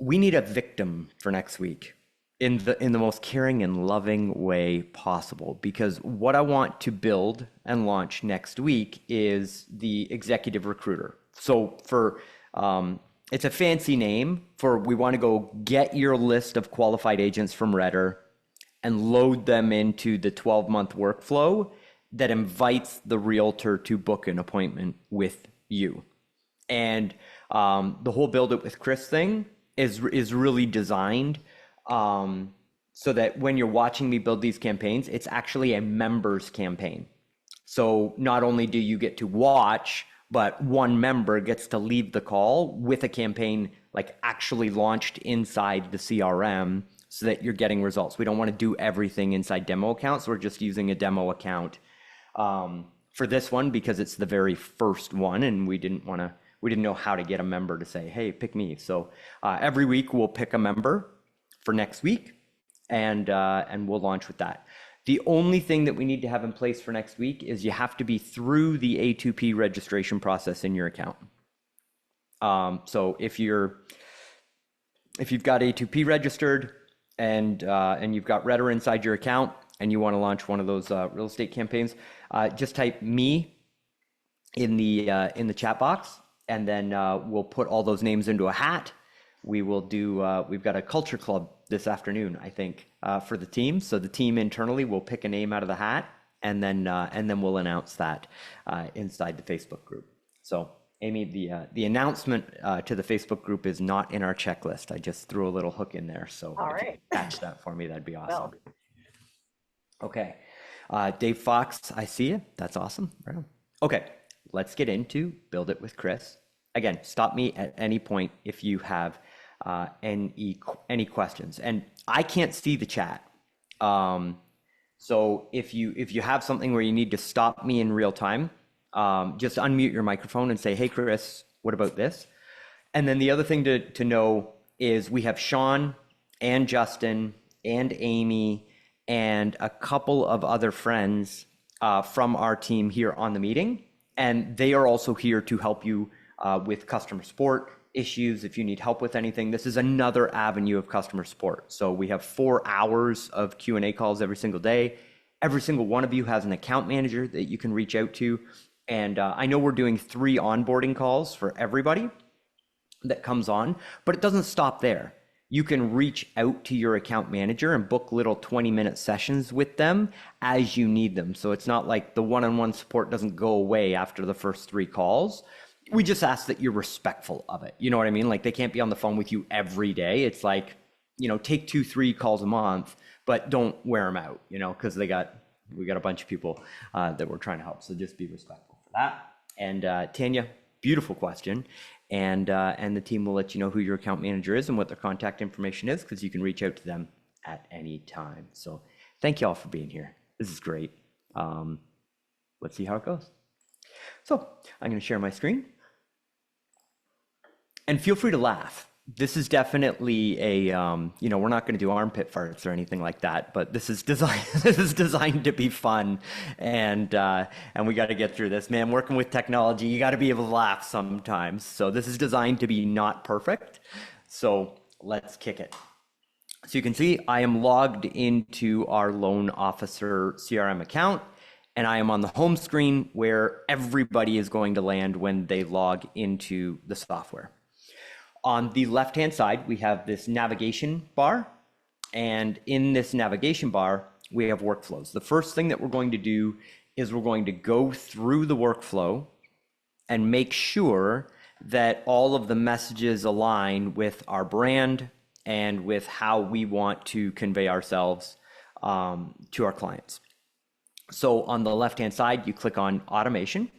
we need a victim for next week in the most caring and loving way possible, because what I want to build and launch next week is the executive recruiter. So for it's a fancy name for, we want to go get your list of qualified agents from Redder and load them into the 12-month workflow that invites the realtor to book an appointment with you. And the whole Build It with Chris thing is really designed so that when you're watching me build these campaigns, it's actually a members campaign. So not only do you get to watch, but one member gets to leave the call with a campaign like actually launched inside the CRM so that you're getting results. We don't want to do everything inside demo accounts. We're just using a demo account for this one because it's the very first one, and we didn't know how to get a member to say, hey, pick me. So every week we'll pick a member for next week, and we'll launch with that. The only thing that we need to have in place for next week is you have to be through the A2P registration process in your account. So if you've got A2P registered and you've got Redder inside your account and you want to launch one of those real estate campaigns, just type me in the chat box, and then we'll put all those names into a hat. We will do, we've got a culture club this afternoon, I think, for the team. So the team internally will pick a name out of the hat, and then we'll announce that inside the Facebook group. So Amy, the announcement to the Facebook group is not in our checklist. I just threw a little hook in there. So All if right. you could catch that for me, that'd be awesome. Well. Okay. Dave Fox, I see you. That's awesome. Right on. Okay, let's get into Build It with Chris. Again, stop me at any point if you have any questions. And I can't see the chat. So if you have something where you need to stop me in real time, just unmute your microphone and say, hey, Chris, what about this? And then the other thing to know is we have Sean and Justin and Amy and a couple of other friends from our team here on the meeting. And they are also here to help you with customer support issues. If you need help with anything, this is another avenue of customer support. So we have 4 hours of Q&A calls every single day. Every single one of you has an account manager that you can reach out to. And I know we're doing 3 onboarding calls for everybody that comes on, but it doesn't stop there. You can reach out to your account manager and book little 20-minute sessions with them as you need them. So it's not like the one-on-one support doesn't go away after the first 3 calls. We just ask that you're respectful of it. You know what I mean? Like, they can't be on the phone with you every day. It's like, take 2-3 calls a month, but don't wear them out, because we got a bunch of people that we're trying to help. So just be respectful for that. And Tanya, beautiful question. And the team will let you know who your account manager is and what their contact information is, because you can reach out to them at any time. So thank you all for being here. This is great. Let's see how it goes. So I'm going to share my screen. And feel free to laugh. This is definitely a, we're not going to do armpit farts or anything like that, but this is designed to be fun, and we got to get through this, man. Working with technology, you got to be able to laugh sometimes. So this is designed to be not perfect. So let's kick it. So you can see I am logged into our loan officer CRM account, and I am on the home screen where everybody is going to land when they log into the software. On the left-hand side, we have this navigation bar, and in this navigation bar, we have workflows. The first thing that we're going to do is we're going to go through the workflow and make sure that all of the messages align with our brand and with how we want to convey ourselves to our clients. So on the left-hand side, you click on automation,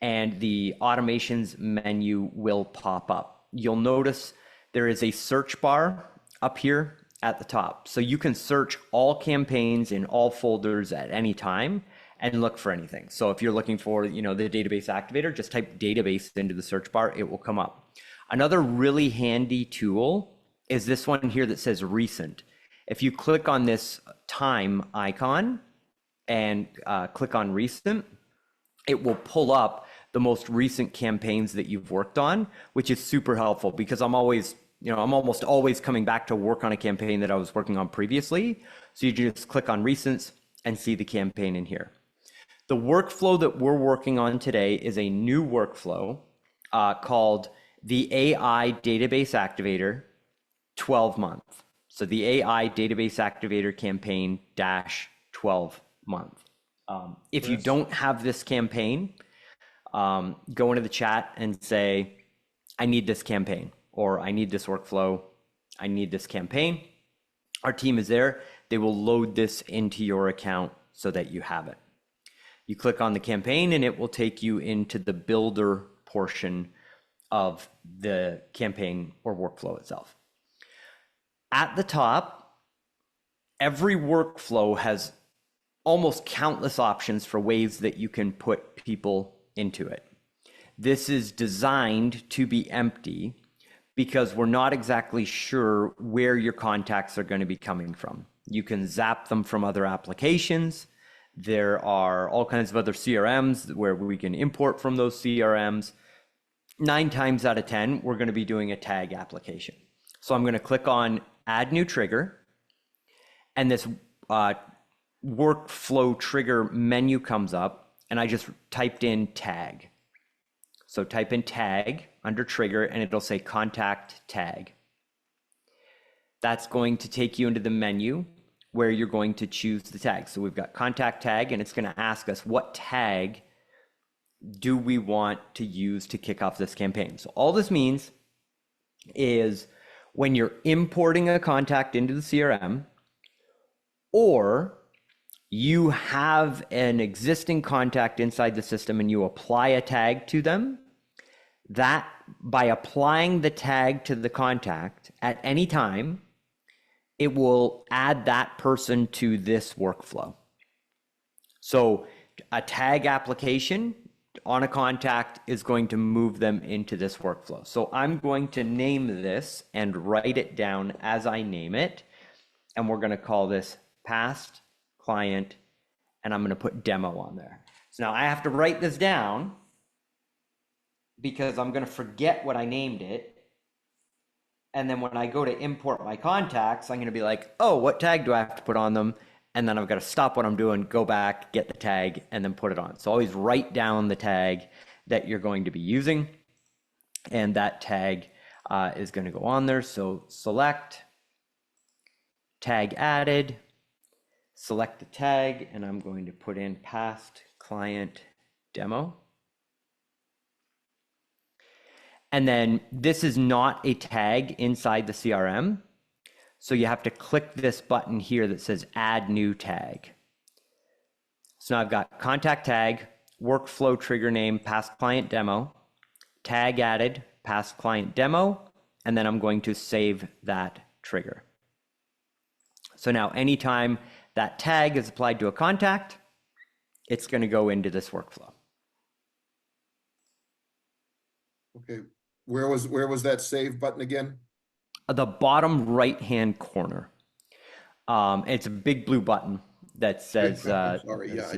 and the automations menu will pop up. You'll notice there is a search bar up here at the top. So you can search all campaigns in all folders at any time and look for anything. So if you're looking for, the database activator, just type database into the search bar, it will come up. Another really handy tool is this one here that says recent. If you click on this time icon and click on recent, it will pull up the most recent campaigns that you've worked on, which is super helpful because I'm always I'm almost always coming back to work on a campaign that I was working on previously. So you just click on recents and see the campaign in here. The workflow that we're working on today is a new workflow called the AI Database Activator 12 month. So the AI Database Activator campaign dash 12 month. If you don't have this campaign, go into the chat and say, I need this campaign, or I need this workflow, I need this campaign. Our team is there. They will load this into your account so that you have it. You click on the campaign and it will take you into the builder portion of the campaign or workflow itself. At the top, every workflow has almost countless options for ways that you can put people into it. This is designed to be empty because we're not exactly sure where your contacts are going to be coming from. You can zap them from other applications. There are all kinds of other CRMs where we can import from those CRMs. 9 times out of 10, we're going to be doing a tag application. So I'm going to click on Add New Trigger, and this workflow trigger menu comes up, and I just typed in tag. So type in tag under trigger, and it'll say contact tag. That's going to take you into the menu where you're going to choose the tag. So we've got contact tag, and it's going to ask us what tag do we want to use to kick off this campaign. So all this means is when you're importing a contact into the CRM, or you have an existing contact inside the system and you apply a tag to them, that by applying the tag to the contact at any time, it will add that person to this workflow. So a tag application on a contact is going to move them into this workflow. So I'm going to name this and write it down as I name it. And we're going to call this past client, and I'm going to put demo on there. So now I have to write this down because I'm going to forget what I named it. And then when I go to import my contacts, I'm going to be like, oh, what tag do I have to put on them? And then I've got to stop what I'm doing, go back, get the tag, and then put it on. So always write down the tag that you're going to be using. And that tag is going to go on there. So select, tag added, select the tag, and I'm going to put in past client demo. And then this is not a tag inside the CRM. So you have to click this button here that says add new tag. So now I've got contact tag, workflow trigger name, past client demo, tag added, past client demo, and then I'm going to save that trigger. So now anytime that tag is applied to a contact, it's going to go into this workflow. Okay, where was that save button again? The bottom right-hand corner. It's a big blue button that says. Sorry, yeah,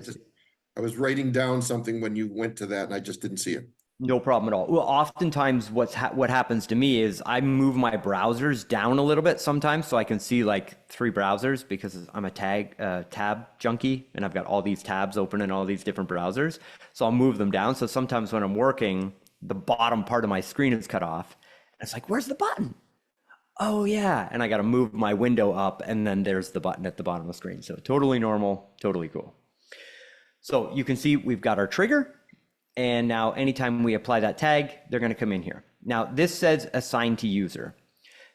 I was writing down something when you went to that, and I just didn't see it. No problem at all. Well, oftentimes what happens to me is I move my browsers down a little bit sometimes so I can see like 3 browsers because I'm a tab junkie and I've got all these tabs open in all these different browsers. So I'll move them down. So sometimes when I'm working, the bottom part of my screen is cut off. It's like, where's the button? Oh yeah. And I got to move my window up and then there's the button at the bottom of the screen. So totally normal, totally cool. So you can see we've got our trigger. And now anytime we apply that tag, they're going to come in here. Now this says assign to user.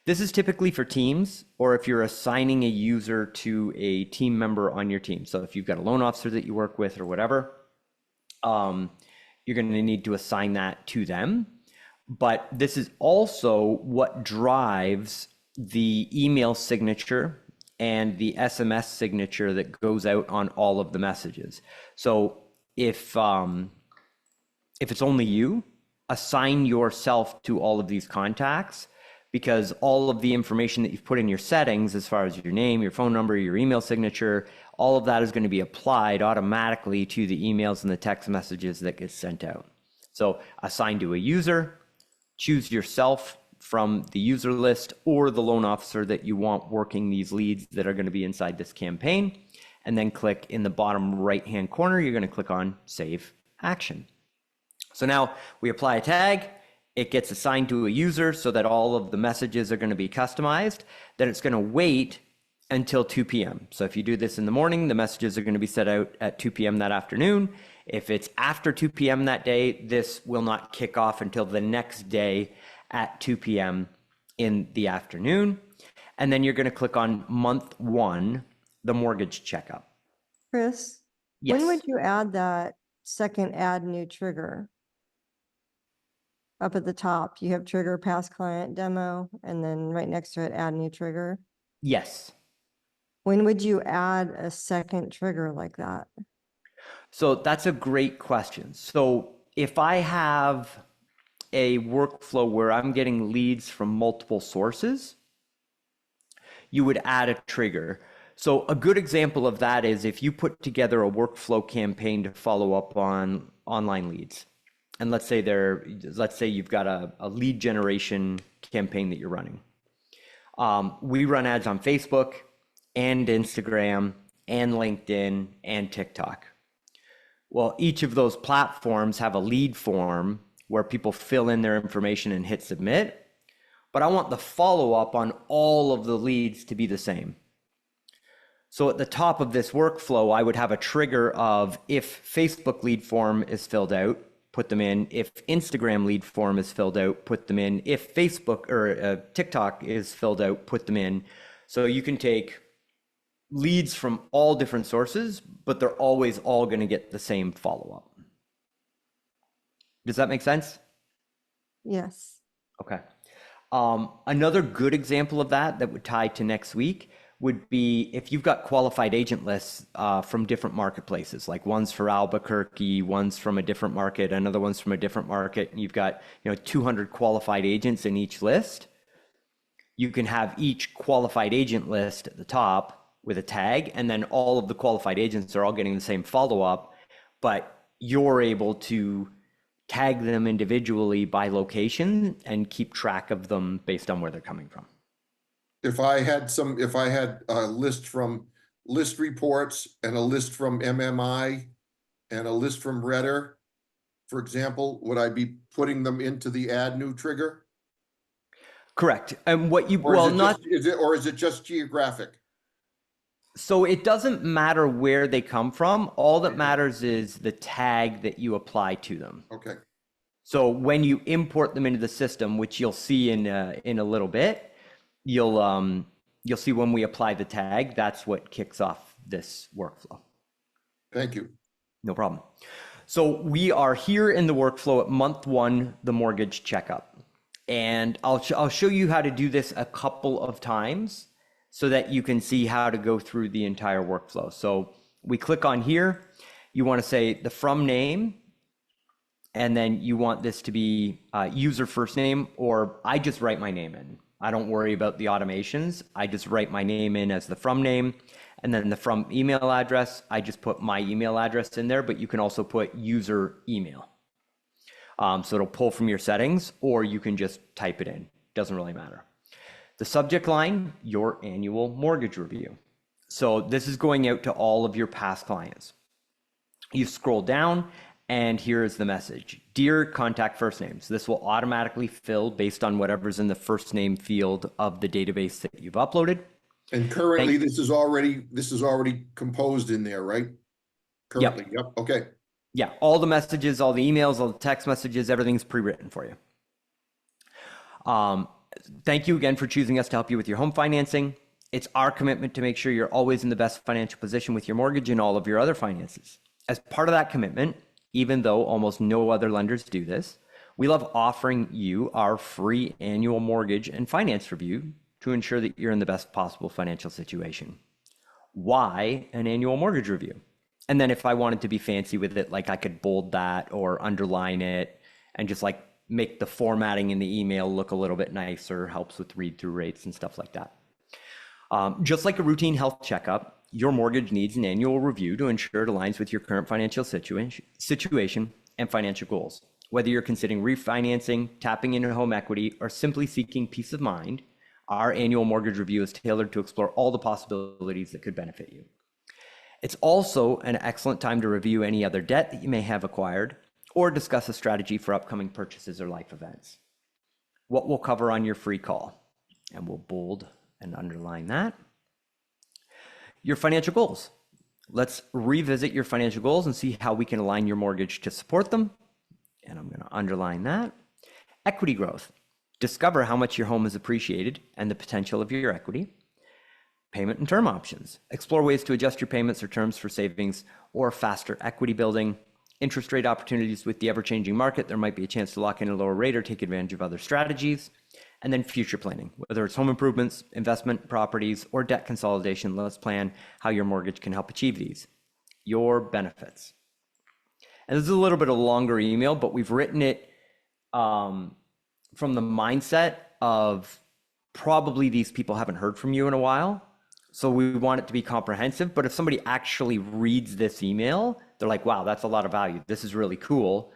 This is typically for teams or if you're assigning a user to a team member on your team. So if you've got a loan officer that you work with or whatever, you're going to need to assign that to them. But this is also what drives the email signature and the SMS signature that goes out on all of the messages. So if it's only you, assign yourself to all of these contacts because all of the information that you've put in your settings, as far as your name, your phone number, your email signature, all of that is going to be applied automatically to the emails and the text messages that get sent out. So assign to a user, choose yourself from the user list or the loan officer that you want working these leads that are going to be inside this campaign. And then click in the bottom right-hand corner, you're going to click on Save Action. So now we apply a tag, it gets assigned to a user so that all of the messages are going to be customized. Then it's going to wait until 2 p.m. So if you do this in the morning, the messages are going to be set out at 2 p.m. that afternoon. If it's after 2 p.m. that day, this will not kick off until the next day at 2 p.m. in the afternoon. And then you're going to click on month 1, the mortgage checkup. Chris, Yes. when would you add that second add new trigger? Up at the top, you have trigger past client demo, and then right next to it, add new trigger. Yes. When would you add a second trigger like that? So that's a great question. So if I have a workflow where I'm getting leads from multiple sources, you would add a trigger. So a good example of that is if you put together a workflow campaign to follow up on online leads. And let's say you've got a lead generation campaign that you're running. We run ads on Facebook and Instagram and LinkedIn and TikTok. Well, each of those platforms have a lead form where people fill in their information and hit submit, but I want the follow-up on all of the leads to be the same. So at the top of this workflow, I would have a trigger of if Facebook lead form is filled out, put them in. If Instagram lead form is filled out, put them in. If Facebook or TikTok is filled out, put them in. So you can take leads from all different sources, but they're always all going to get the same follow-up. Does that make sense? Yes. Okay. Another good example of that would tie to next week would be if you've got qualified agent lists from different marketplaces, like one's for Albuquerque, one's from a different market, another one's from a different market, and you've got 200 qualified agents in each list. You can have each qualified agent list at the top with a tag, and then all of the qualified agents are all getting the same follow-up, but you're able to tag them individually by location and keep track of them based on where they're coming from. If I had a list from list reports and a list from MMI and a list from Redder, for example, would I be putting them into the add new trigger? Correct. And what you, Or is it just geographic? So it doesn't matter where they come from. All that matters is the tag that you apply to them. Okay. So when you import them into the system, which you'll see in a little bit, you'll see when we apply the tag, that's what kicks off this workflow. Thank you. No problem. So we are here in the workflow at month 1, the mortgage checkup. And I'll show you how to do this a couple of times so that you can see how to go through the entire workflow. So we click on here. You want to say the from name, and then you want this to be user first name, or I just write my name in. I don't worry about the automations. I just write my name in as the from name, and then the from email address, I just put my email address in there, but you can also put user email. So it'll pull from your settings, or you can just type it in. Doesn't really matter. The subject line, your annual mortgage review. So this is going out to all of your past clients. You scroll down, and here is the message. Dear contact first names. This will automatically fill based on whatever's in the first name field of the database that you've uploaded. And currently this is already composed in there, right? Currently, yep. Okay. Yeah, all the messages, all the emails, all the text messages, everything's pre-written for you. Thank you again for choosing us to help you with your home financing. It's our commitment to make sure you're always in the best financial position with your mortgage and all of your other finances. As part of that commitment, even though almost no other lenders do this, we love offering you our free annual mortgage and finance review to ensure that you're in the best possible financial situation. Why an annual mortgage review? And then if I wanted to be fancy with it, like I could bold that or underline it and just like make the formatting in the email look a little bit nicer, helps with read-through rates and stuff like that. Just like a routine health checkup, your mortgage needs an annual review to ensure it aligns with your current financial situation and financial goals. Whether you're considering refinancing, tapping into home equity, or simply seeking peace of mind, our annual mortgage review is tailored to explore all the possibilities that could benefit you. It's also an excellent time to review any other debt that you may have acquired or discuss a strategy for upcoming purchases or life events. What we'll cover on your free call, and we'll bold and underline that. Your financial goals. Let's revisit your financial goals and see how we can align your mortgage to support them. And I'm going to underline that. Equity growth. Discover how much your home is appreciated and the potential of your equity. Payment and term options. Explore ways to adjust your payments or terms for savings or faster equity building. Interest rate opportunities with the ever-changing market. There might be a chance to lock in a lower rate or take advantage of other strategies. And then future planning, whether it's home improvements, investment properties, or debt consolidation. Let's plan how your mortgage can help achieve these. Your benefits. And this is a little bit of a longer email, but we've written it from the mindset of probably these people haven't heard from you in a while. So we want it to be comprehensive, but if somebody actually reads this email, they're like, wow, that's a lot of value. This is really cool.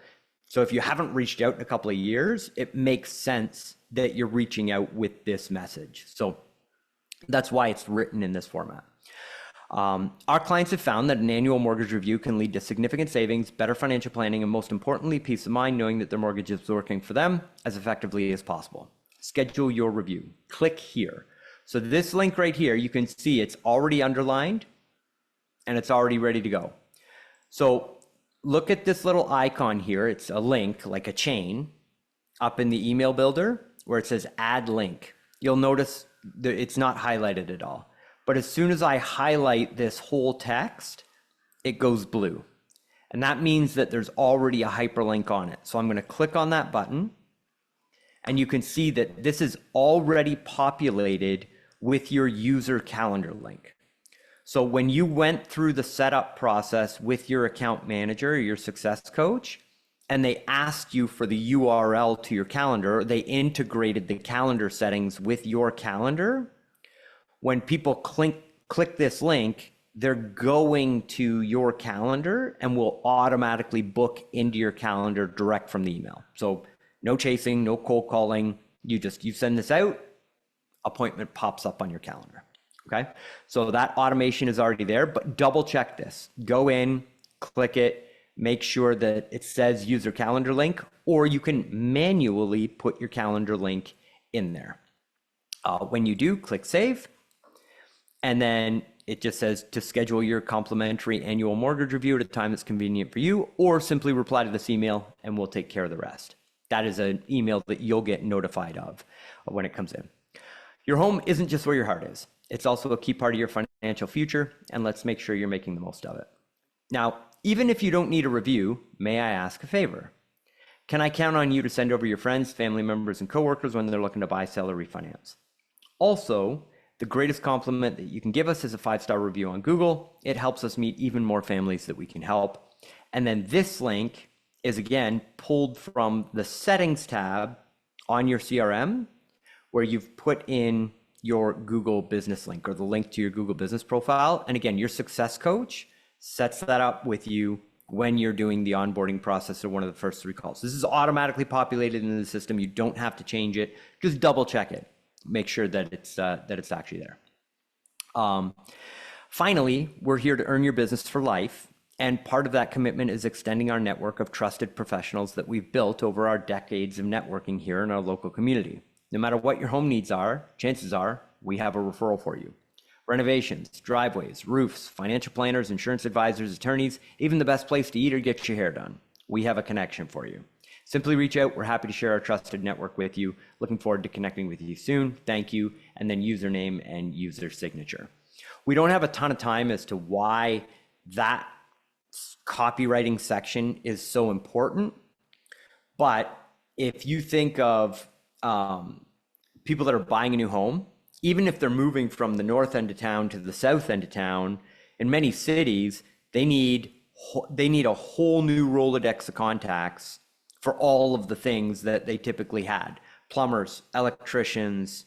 So if you haven't reached out in a couple of years, it makes sense that you're reaching out with this message. So that's why it's written in this format. Our clients have found that an annual mortgage review can lead to significant savings, better financial planning, and most importantly, peace of mind knowing that their mortgage is working for them as effectively as possible. Schedule your review. Click here. So this link right here, you can see it's already underlined and it's already ready to go. So look at this little icon here. It's a link, like a chain, up in the email builder where it says add link. You'll notice that it's not highlighted at all. But as soon as I highlight this whole text, it goes blue. And that means that there's already a hyperlink on it. So I'm going to click on that button and you can see that this is already populated with your user calendar link. So when you went through the setup process with your account manager, your success coach, and they asked you for the URL to your calendar, they integrated the calendar settings with your calendar. When people click this link, they're going to your calendar and will automatically book into your calendar direct from the email. So no chasing, no cold calling. You send this out, appointment pops up on your calendar. Okay. So that automation is already there, but double check this. Go in, click it, make sure that it says user calendar link, or you can manually put your calendar link in there. When you do, click save. And then it just says to schedule your complimentary annual mortgage review at a time that's convenient for you, or simply reply to this email and we'll take care of the rest. That is an email that you'll get notified of when it comes in. Your home isn't just where your heart is. It's also a key part of your financial future, and let's make sure you're making the most of it. Now, even if you don't need a review, may I ask a favor? Can I count on you to send over your friends, family members, and coworkers when they're looking to buy, sell, or refinance? Also, the greatest compliment that you can give us is a 5-star review on Google. It helps us meet even more families that we can help. And then this link is again pulled from the settings tab on your CRM, where you've put in your Google business link or the link to your Google business profile. And again, your success coach sets that up with you when you're doing the onboarding process or one of the first 3 calls. This is automatically populated in the system. You don't have to change it. Just double check it. Make sure that it's actually there. Finally, we're here to earn your business for life. And part of that commitment is extending our network of trusted professionals that we've built over our decades of networking here in our local community. No matter what your home needs are, chances are we have a referral for you. Renovations, driveways, roofs, financial planners, insurance advisors, attorneys, even the best place to eat or get your hair done. We have a connection for you. Simply reach out. We're happy to share our trusted network with you. Looking forward to connecting with you soon. Thank you. And then username and user signature. We don't have a ton of time as to why that copywriting section is so important. But if you think of people that are buying a new home, even if they're moving from the north end of town to the south end of town, in many cities, they need a whole new Rolodex of contacts for all of the things that they typically had. Plumbers, electricians,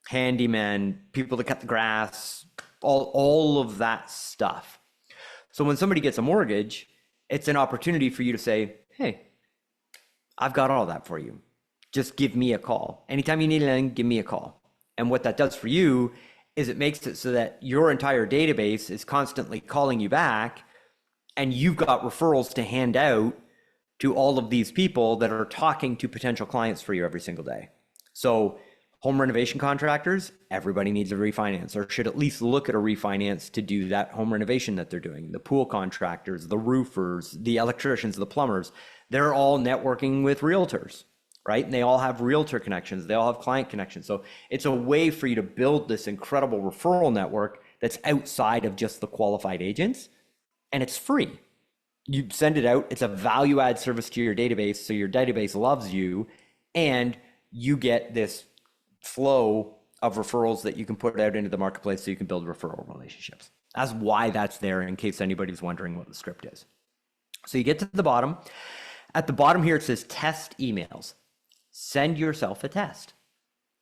handymen, people that cut the grass, all of that stuff. So when somebody gets a mortgage, it's an opportunity for you to say, hey, I've got all that for you. Just give me a call. Anytime you need anything, give me a call. And what that does for you is it makes it so that your entire database is constantly calling you back, and you've got referrals to hand out to all of these people that are talking to potential clients for you every single day. So home renovation contractors, everybody needs a refinance, or should at least look at a refinance to do that home renovation that they're doing. The pool contractors, the roofers, the electricians, the plumbers, they're all networking with realtors, right? And they all have realtor connections. They all have client connections. So it's a way for you to build this incredible referral network that's outside of just the qualified agents, and it's free. You send it out. It's a value add service to your database. So your database loves you, and you get this flow of referrals that you can put out into the marketplace so you can build referral relationships. That's why that's there, in case anybody's wondering what the script is. So you get to the bottom. At the bottom here, it says test emails. Send yourself a test.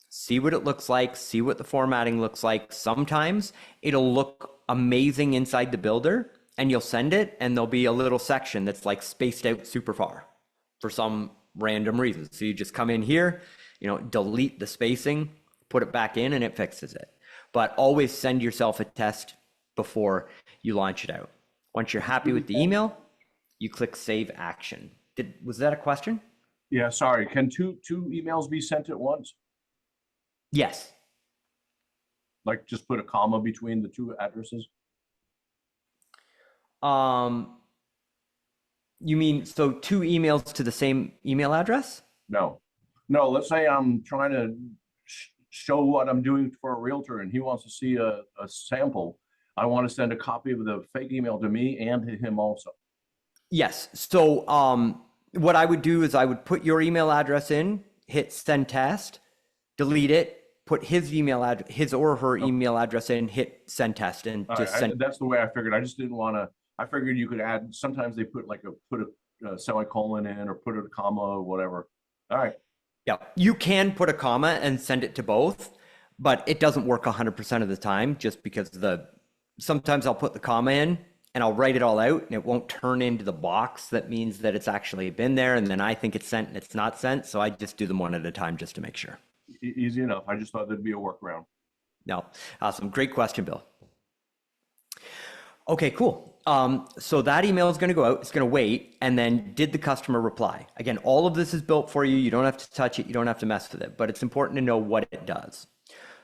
See what it looks like. See what the formatting looks like. Sometimes it'll look amazing inside the builder, and you'll send it, and there'll be a little section that's like spaced out super far for some random reason. So you just come in here, delete the spacing, put it back in, and it fixes it. But always send yourself a test before you launch it out. Once you're happy with the email, you click Save Action. Was that a question? Yeah, sorry. Can two emails be sent at once? Yes. Like just put a comma between the two addresses? You mean, so two emails to the same email address? No, let's say I'm trying to show what I'm doing for a realtor and he wants to see a sample. I want to send a copy of the fake email to me and to him also. Yes. So what I would do is I would put your email address in, hit send test, delete it, put his email address, his or her email address in, hit send test, and just send. That's the way I figured. I just didn't want to. I figured you could add. Sometimes they put a semicolon in or put a comma or whatever. All right. Yeah, you can put a comma and send it to both, but it doesn't work 100% of the time, just because sometimes I'll put the comma in and I'll write it all out, and it won't turn into the box that means that it's actually been there, and then I think it's sent and it's not sent. So I just do them one at a time just to make sure. Easy enough. I just thought there'd be a workaround. No, awesome. Great question, Bill. Okay, cool. So that email is going to go out. It's going to wait. And then did the customer reply? Again, all of this is built for you. You don't have to touch it. You don't have to mess with it, but it's important to know what it does.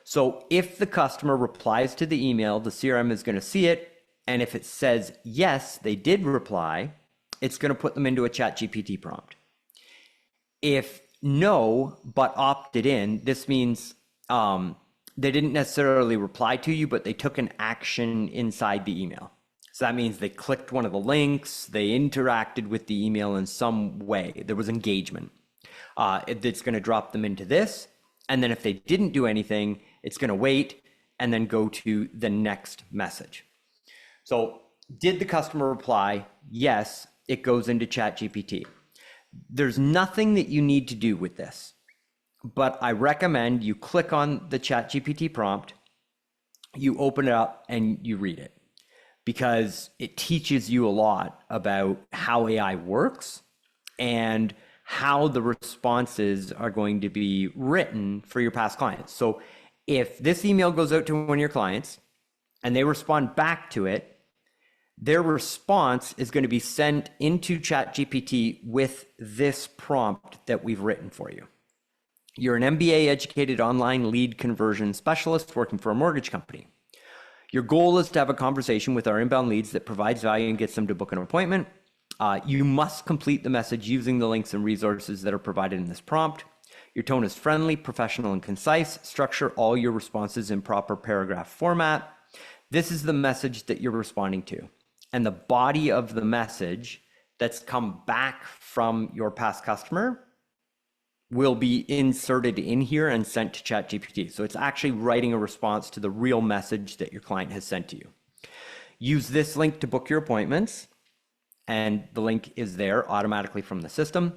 So if the customer replies to the email, the CRM is going to see it. And if it says, yes, they did reply, it's going to put them into a ChatGPT prompt. If no, but opted in, this means they didn't necessarily reply to you, but they took an action inside the email. So that means they clicked one of the links, they interacted with the email in some way. There was engagement. It's going to drop them into this. And then if they didn't do anything, it's going to wait and then go to the next message. So did the customer reply? Yes, it goes into ChatGPT. There's nothing that you need to do with this, but I recommend you click on the ChatGPT prompt, you open it up and you read it, because it teaches you a lot about how AI works and how the responses are going to be written for your past clients. So if this email goes out to one of your clients and they respond back to it, their response is going to be sent into ChatGPT with this prompt that we've written for you. You're an MBA educated online lead conversion specialist working for a mortgage company. Your goal is to have a conversation with our inbound leads that provides value and gets them to book an appointment. You must complete the message using the links and resources that are provided in this prompt. Your tone is friendly, professional, and concise. Structure all your responses in proper paragraph format. This is the message that you're responding to. And the body of the message that's come back from your past customer will be inserted in here and sent to ChatGPT. So it's actually writing a response to the real message that your client has sent to you. Use this link to book your appointments, and the link is there automatically from the system.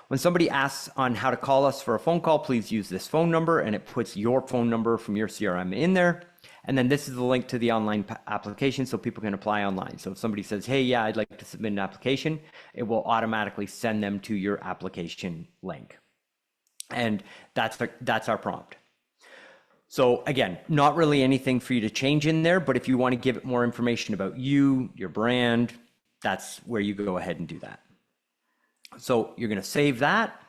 When somebody asks on how to call us for a phone call, please use this phone number, and it puts your phone number from your CRM in there. And then this is the link to the online application so people can apply online. So if somebody says, hey, yeah, I'd like to submit an application, it will automatically send them to your application link. And that's our prompt. So again, not really anything for you to change in there, but if you want to give it more information about you, your brand, that's where you go ahead and do that. So you're going to save that.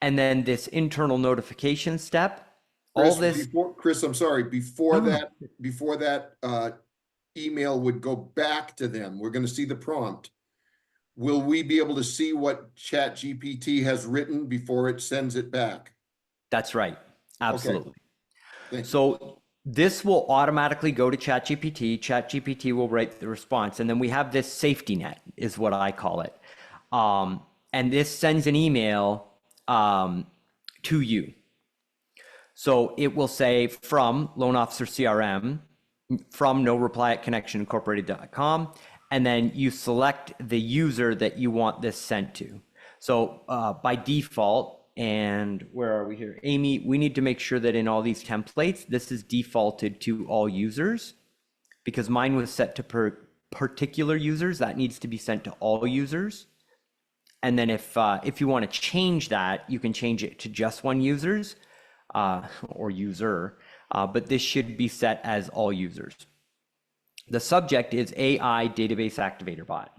And then this internal notification step, Chris, I'm sorry, before No. that email would go back to them, we're gonna see the prompt. Will we be able to see what ChatGPT has written before it sends it back? That's right. Absolutely. Thank you. So this will automatically go to ChatGPT. ChatGPT will write the response. And then we have this safety net is what I call it. And this sends an email to you. So it will say from Loan Officer CRM, from no reply at connectionincorporated.com, and then you select the user that you want this sent to. So by default, and where are we here? Amy, we need to make sure that in all these templates, this is defaulted to all users, because mine was set to particular users. That needs to be sent to all users. And then if you want to change that, you can change it to just one users. Or user, but this should be set as all users. The subject is AI Database Activator Bot.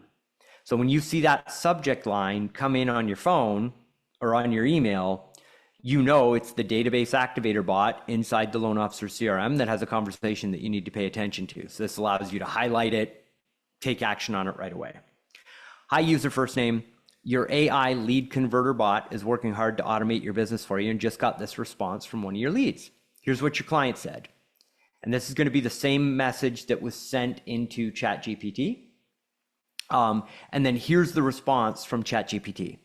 So when you see that subject line come in on your phone or on your email, you know it's the Database Activator Bot inside the Loan Officer CRM that has a conversation that you need to pay attention to. So this allows you to highlight it, take action on it right away. Hi, user first name. Your AI lead converter bot is working hard to automate your business for you and just got this response from one of your leads. Here's what your client said. And this is going to be the same message that was sent into ChatGPT. And then here's the response from ChatGPT.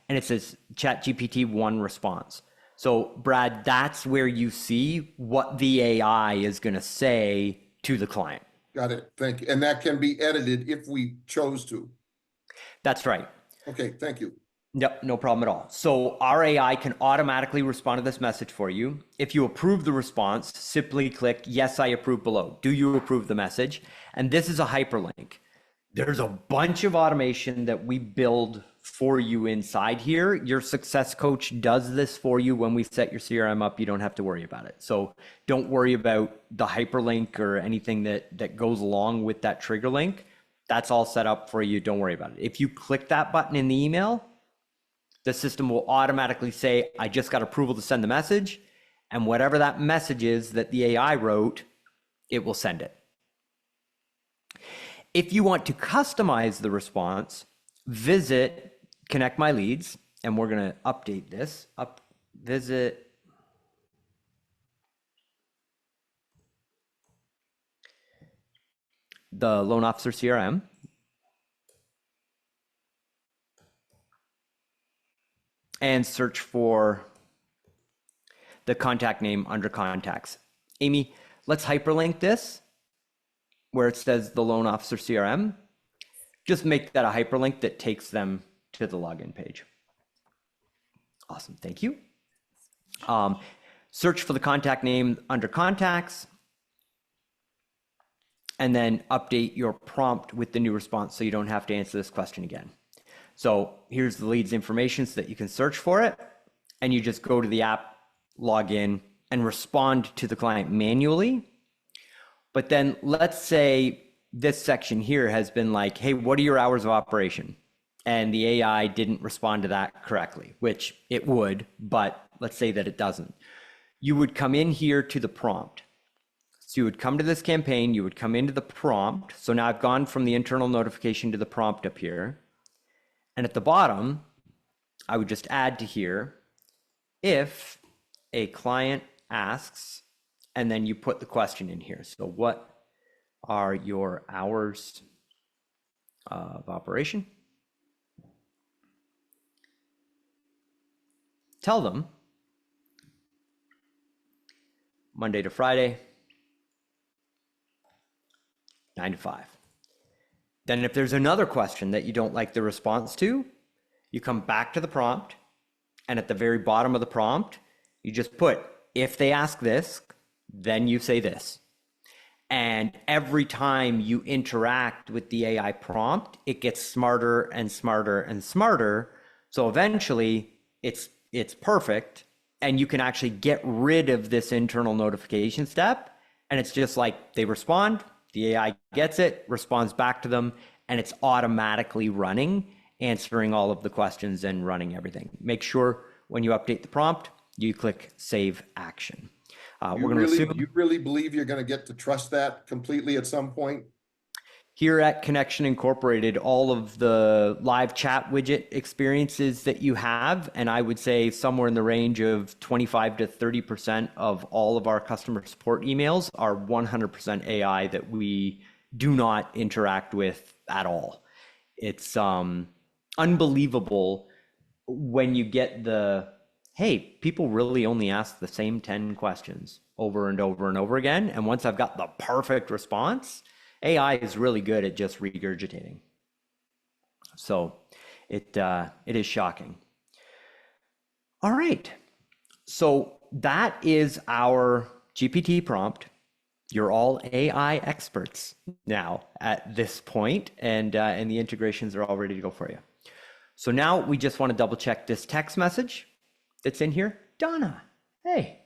And it says ChatGPT 1 response. So Brad, that's where you see what the AI is going to say to the client. Got it. Thank you. And that can be edited if we chose to. That's right. Okay, thank you. Yep, no problem at all. So our AI can automatically respond to this message for you. If you approve the response, simply click yes, I approve below. Do you approve the message? And this is a hyperlink. There's a bunch of automation that we build for you inside here. Your success coach does this for you when we set your CRM up. You don't have to worry about it. So don't worry about the hyperlink or anything that goes along with that trigger link. That's all set up for you. Don't worry about it. If you click that button in the email, the system will automatically say, I just got approval to send the message. And whatever that message is that the AI wrote, it will send it. If you want to customize the response, visit Connect My Leads, and we're going to update this. Visit the Loan Officer CRM. And search for the contact name under contacts. Amy, let's hyperlink this where it says the Loan Officer CRM. Just make that a hyperlink that takes them to the login page. Awesome, thank you. Search for the contact name under contacts, and then update your prompt with the new response so you don't have to answer this question again. So here's the lead's information so that you can search for it, and you just go to the app, log in, and respond to the client manually. But then let's say this section here has been like, hey, what are your hours of operation? And the AI didn't respond to that correctly, which it would, but let's say that it doesn't. You would come in here to the prompt. So you would come to this campaign, you would come into the prompt. So now I've gone from the internal notification to the prompt up here. And at the bottom, I would just add to here, if a client asks, and then you put the question in here. So what are your hours of operation? Tell them Monday to Friday, 9 to 5. Then if there's another question that you don't like the response to, you come back to the prompt, and at the very bottom of the prompt, you just put, if they ask this, then you say this. And every time you interact with the AI prompt, it gets smarter and smarter and smarter. So eventually it's perfect, and you can actually get rid of this internal notification step. And it's just like they respond, the AI gets it, responds back to them, and it's automatically running, answering all of the questions and running everything. Make sure when you update the prompt, you click Save Action. We're going to assume You really believe you're going to get to trust that completely at some point? here at Connection Incorporated, all of the live chat widget experiences that you have, and I would say somewhere in the range of 25 to 30% of all of our customer support emails are 100% AI that we do not interact with at all. It's unbelievable when you get the, hey, people really only ask the same 10 questions over and over and over again. And once I've got the perfect response, AI is really good at just regurgitating. So it is shocking. All right. So that is our GPT prompt. You're all AI experts now at this point, and the integrations are all ready to go for you. So now we just want to double check this text message that's in here. Donna, hey.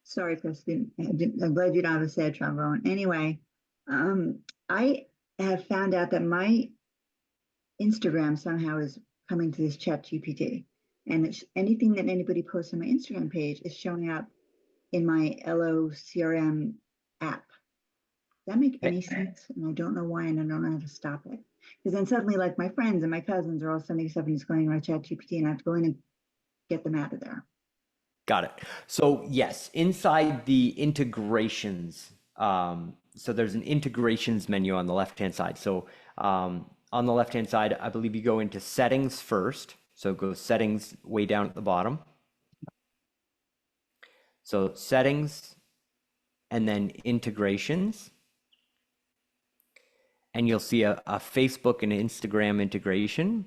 Sorry, Kristen. I'm glad you don't have a sad trombone. Anyway, I have found out that my Instagram somehow is coming to this chat GPT, and anything that anybody posts on my Instagram page is showing up in my LO CRM app. Does that make any sense? And I don't know why, and I don't know how to stop it. Because then suddenly, like, my friends and my cousins are all sending stuff and it's going to my chat GPT, and I have to go in and get them out of there. Got it. So yes, inside the integrations, so there's an integrations menu on the left-hand side. So on the left-hand side, I believe you go into settings first. So go settings way down at the bottom. So settings and then integrations. And you'll see a Facebook and Instagram integration.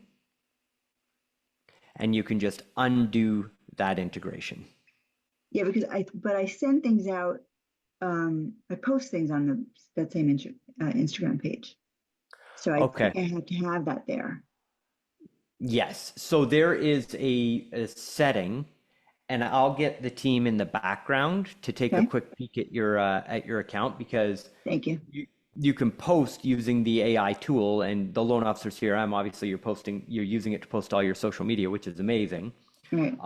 And you can just undo that integration. Yeah, because I send things out. I post things on that same Instagram page, so I think I have to have that there. Yes. So there is a setting, and I'll get the team in the background to take a quick peek at your account, because thank you. You can post using the AI tool, and the Loan Officer CRM. Obviously, you're using it to post all your social media, which is amazing. Right.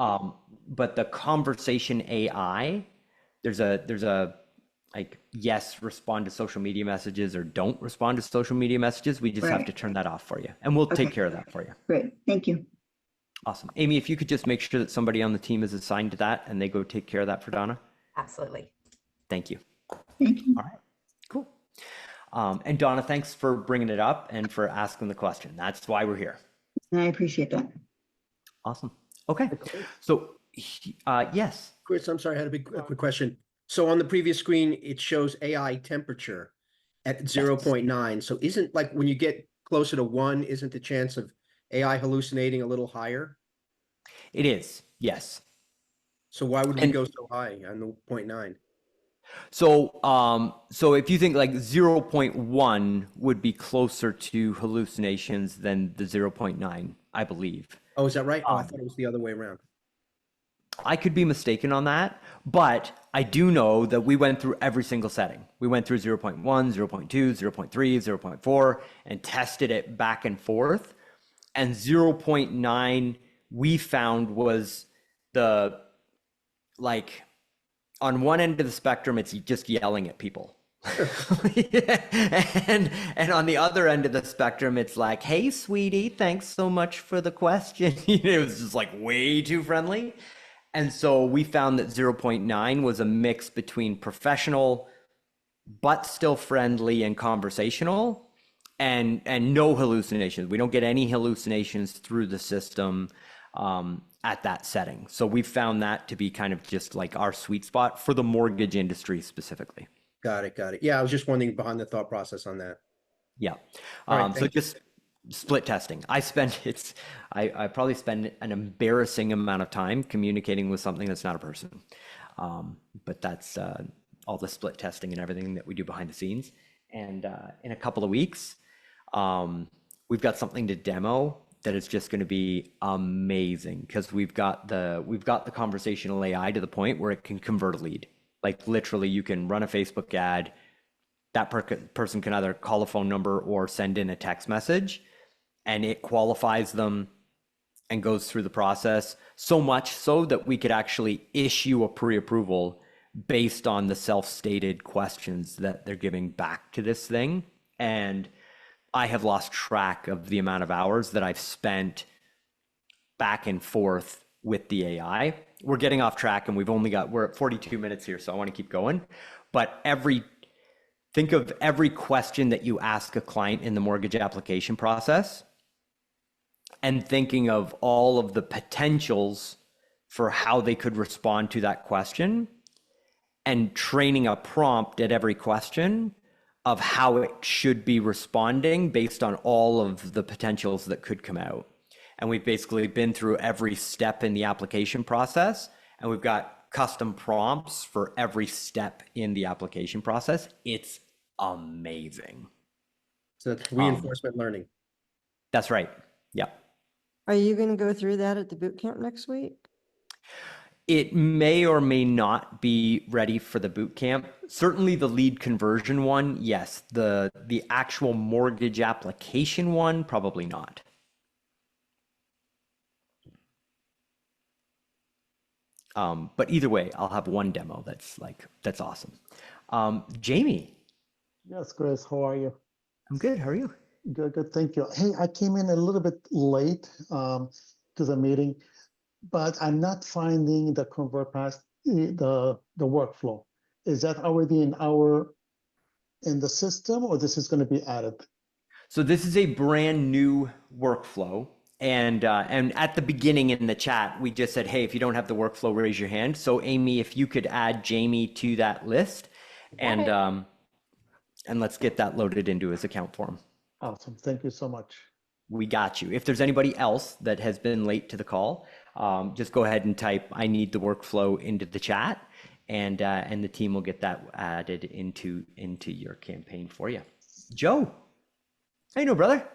But the conversation AI, there's a like, yes, respond to social media messages, or don't respond to social media messages. We just have to turn that off for you, and we'll take care of that for you. Great. Thank you. Awesome. Amy, if you could just make sure that somebody on the team is assigned to that and they go take care of that for Donna. Absolutely. Thank you. Thank you. All right, cool. And Donna, thanks for bringing it up and for asking the question. That's why we're here. I appreciate that. Awesome. Okay. So, yes. Chris, I'm sorry, I had a quick question. So on the previous screen, it shows AI temperature at 0.9. So isn't, like, when you get closer to 1, isn't the chance of AI hallucinating a little higher? It is, yes. So why would we go so high on the 0.9? So if you think like 0.1 would be closer to hallucinations than the 0.9, I believe. Oh, is that right? Oh, I thought it was the other way around. I could be mistaken on that, but I do know that we went through every single setting. We went through 0.1, 0.2, 0.3, 0.4, and tested it back and forth. And 0.9 we found was the, like, on one end of the spectrum, it's just yelling at people. and on the other end of the spectrum, it's like, hey, sweetie, thanks so much for the question. It was just like way too friendly. And so we found that 0.9 was a mix between professional, but still friendly and conversational, and no hallucinations. We don't get any hallucinations through the system at that setting. So we found that to be kind of just like our sweet spot for the mortgage industry specifically. Got it. Yeah, I was just wondering behind the thought process on that. Yeah. Right, so just split testing. I probably spend an embarrassing amount of time communicating with something that's not a person. But that's all the split testing and everything that we do behind the scenes. And in a couple of weeks, we've got something to demo that is just going to be amazing, because we've got the conversational AI to the point where it can convert a lead. Like literally, you can run a Facebook ad. That person can either call a phone number or send in a text message, and it qualifies them and goes through the process, so much so that we could actually issue a pre-approval based on the self-stated questions that they're giving back to this thing. And I have lost track of the amount of hours that I've spent back and forth with the AI. We're getting off track, and we're at 42 minutes here, so I want to keep going. But think of every question that you ask a client in the mortgage application process, and thinking of all of the potentials for how they could respond to that question, and training a prompt at every question of how it should be responding based on all of the potentials that could come out. And we've basically been through every step in the application process, and we've got custom prompts for every step in the application process. It's amazing. So it's reinforcement learning. That's right. Yeah. Are you going to go through that at the boot camp next week? It may or may not be ready for the boot camp. Certainly the lead conversion one, yes. The actual mortgage application one, probably not. But either way, I'll have one demo that's awesome. Jamie. Yes, Chris, how are you? I'm good. How are you? Good, thank you. Hey, I came in a little bit late to the meeting, but I'm not finding the convert past the workflow. Is that already in the system, or this is going to be added? So this is a brand new workflow. And at the beginning in the chat, we just said, hey, if you don't have the workflow, raise your hand. So Amy, if you could add Jamie to that list, and let's get that loaded into his account for him. Awesome. Thank you so much. We got you. If there's anybody else that has been late to the call, just go ahead and type "I need the workflow" into the chat, and the team will get that added into your campaign for you. Joe, how you doing, brother?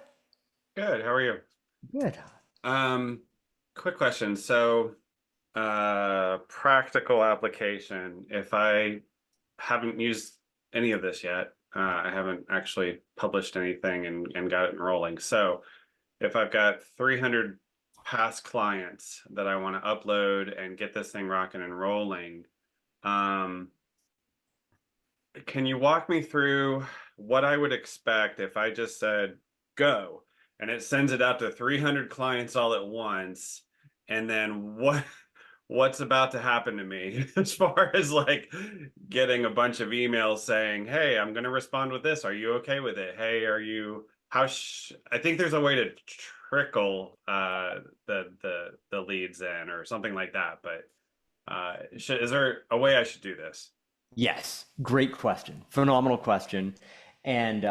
Good. How are you? Good. Quick question. So, practical application. If I haven't used any of this yet, I haven't actually published anything and got it rolling. So if I've got 300 past clients that I want to upload and get this thing rocking and rolling, can you walk me through what I would expect if I just said go and it sends it out to 300 clients all at once, and then what's about to happen to me as far as like getting a bunch of emails saying, hey, I'm going to respond with this. Are you okay with it? Hey, are you, I think there's a way to trickle the leads in or something like that. But is there a way I should do this? Yes. Great question. Phenomenal question. And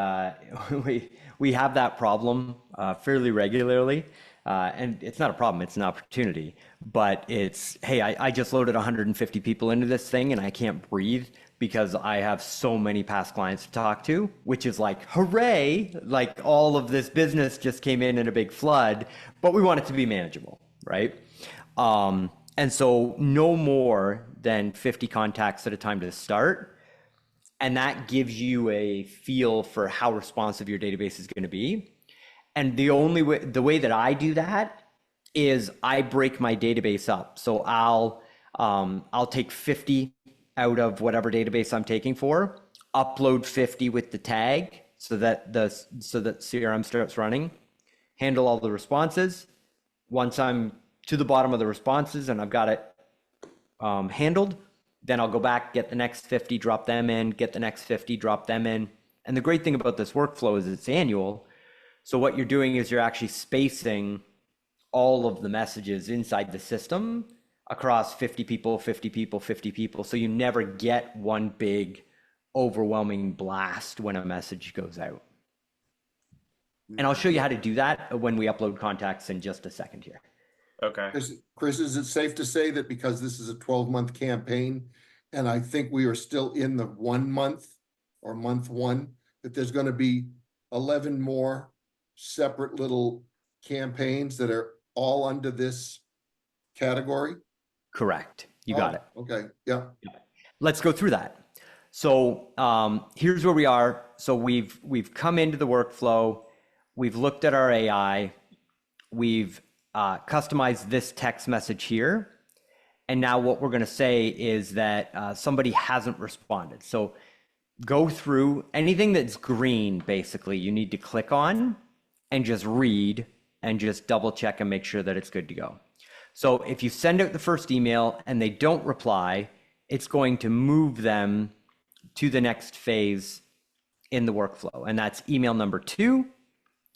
we have that problem fairly regularly. And it's not a problem, it's an opportunity, but it's, hey, I just loaded 150 people into this thing and I can't breathe because I have so many past clients to talk to, which is like, hooray, like all of this business just came in a big flood, but we want it to be manageable, right? And so no more than 50 contacts at a time to start. And that gives you a feel for how responsive your database is going to be. And the way that I do that is I break my database up. So I'll take 50 out of whatever database I'm taking for, upload 50 with the tag so that CRM starts running, handle all the responses. Once I'm to the bottom of the responses and I've got it handled, then I'll go back, get the next 50, drop them in, get the next 50, drop them in. And the great thing about this workflow is it's annual. So what you're doing is you're actually spacing all of the messages inside the system across 50 people, 50 people, 50 people. So you never get one big overwhelming blast when a message goes out. And I'll show you how to do that when we upload contacts in just a second here. Okay. Chris, is it safe to say that because this is a 12-month campaign, and I think we are still in the 1 month or month one, that there's gonna be 11 more separate little campaigns that are all under this category? Correct. You got it. Okay, yeah. Let's go through that. So here's where we are. So we've come into the workflow. We've looked at our AI. We've customized this text message here. And now what we're going to say is that somebody hasn't responded. So go through anything that's green, basically, you need to click on and just read and just double check and make sure that it's good to go. So if you send out the first email and they don't reply, it's going to move them to the next phase in the workflow. And that's email number 2,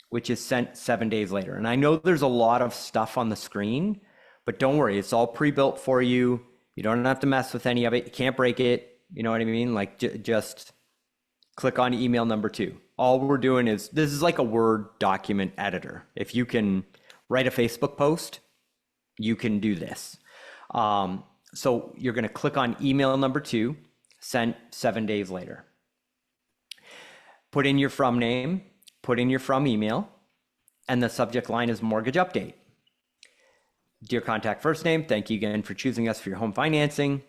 which is sent 7 days later. And I know there's a lot of stuff on the screen, but don't worry, it's all pre-built for you. You don't have to mess with any of it. You can't break it. You know what I mean? Like just click on email number 2. All we're doing is, this is like a Word document editor. If you can write a Facebook post, you can do this. So you're going to click on email number 2, sent 7 days later. Put in your from name, put in your from email, and the subject line is mortgage update. Dear contact first name, thank you again for choosing us for your home financing.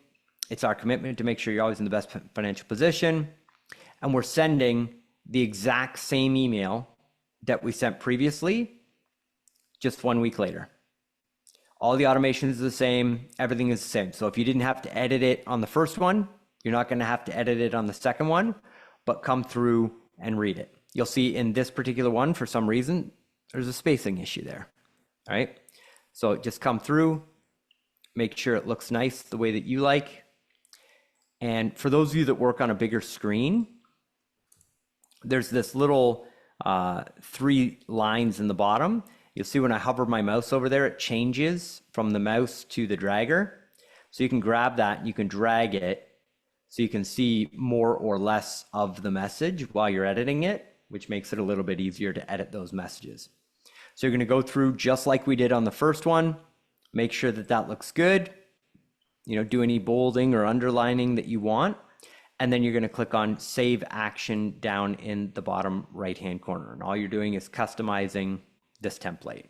It's our commitment to make sure you're always in the best financial position. And we're sending the exact same email that we sent previously, just 1 week later. All the automation is the same. Everything is the same. So if you didn't have to edit it on the first one, you're not going to have to edit it on the second one, but come through and read it. You'll see in this particular one, for some reason, there's a spacing issue there. All right. So just come through, make sure it looks nice the way that you like. And for those of you that work on a bigger screen, there's this little 3 lines in the bottom. You'll see when I hover my mouse over there, it changes from the mouse to the dragger. So you can grab that and you can drag it so you can see more or less of the message while you're editing it, which makes it a little bit easier to edit those messages. So you're going to go through just like we did on the first one, make sure that that looks good, you know, do any bolding or underlining that you want, and then you're going to click on Save Action down in the bottom right-hand corner. And all you're doing is customizing this template.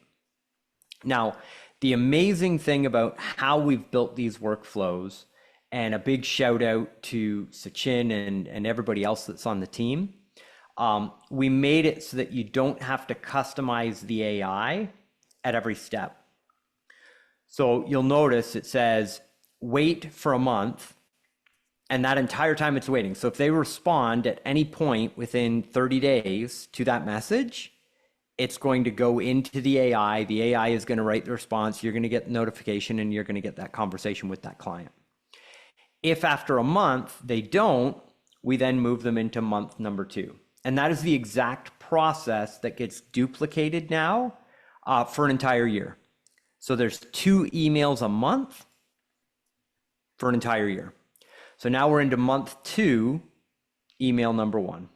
Now, the amazing thing about how we've built these workflows, and a big shout out to Sachin and everybody else that's on the team, we made it so that you don't have to customize the AI at every step. So you'll notice it says, wait for a month, and that entire time it's waiting. So if they respond at any point within 30 days to that message, it's going to go into the AI. The AI is going to write the response. You're going to get the notification and you're going to get that conversation with that client. If after a month they don't, we then move them into month number 2. And that is the exact process that gets duplicated now for an entire year. So there's 2 emails a month for an entire year. So now we're into month 2, email number 1.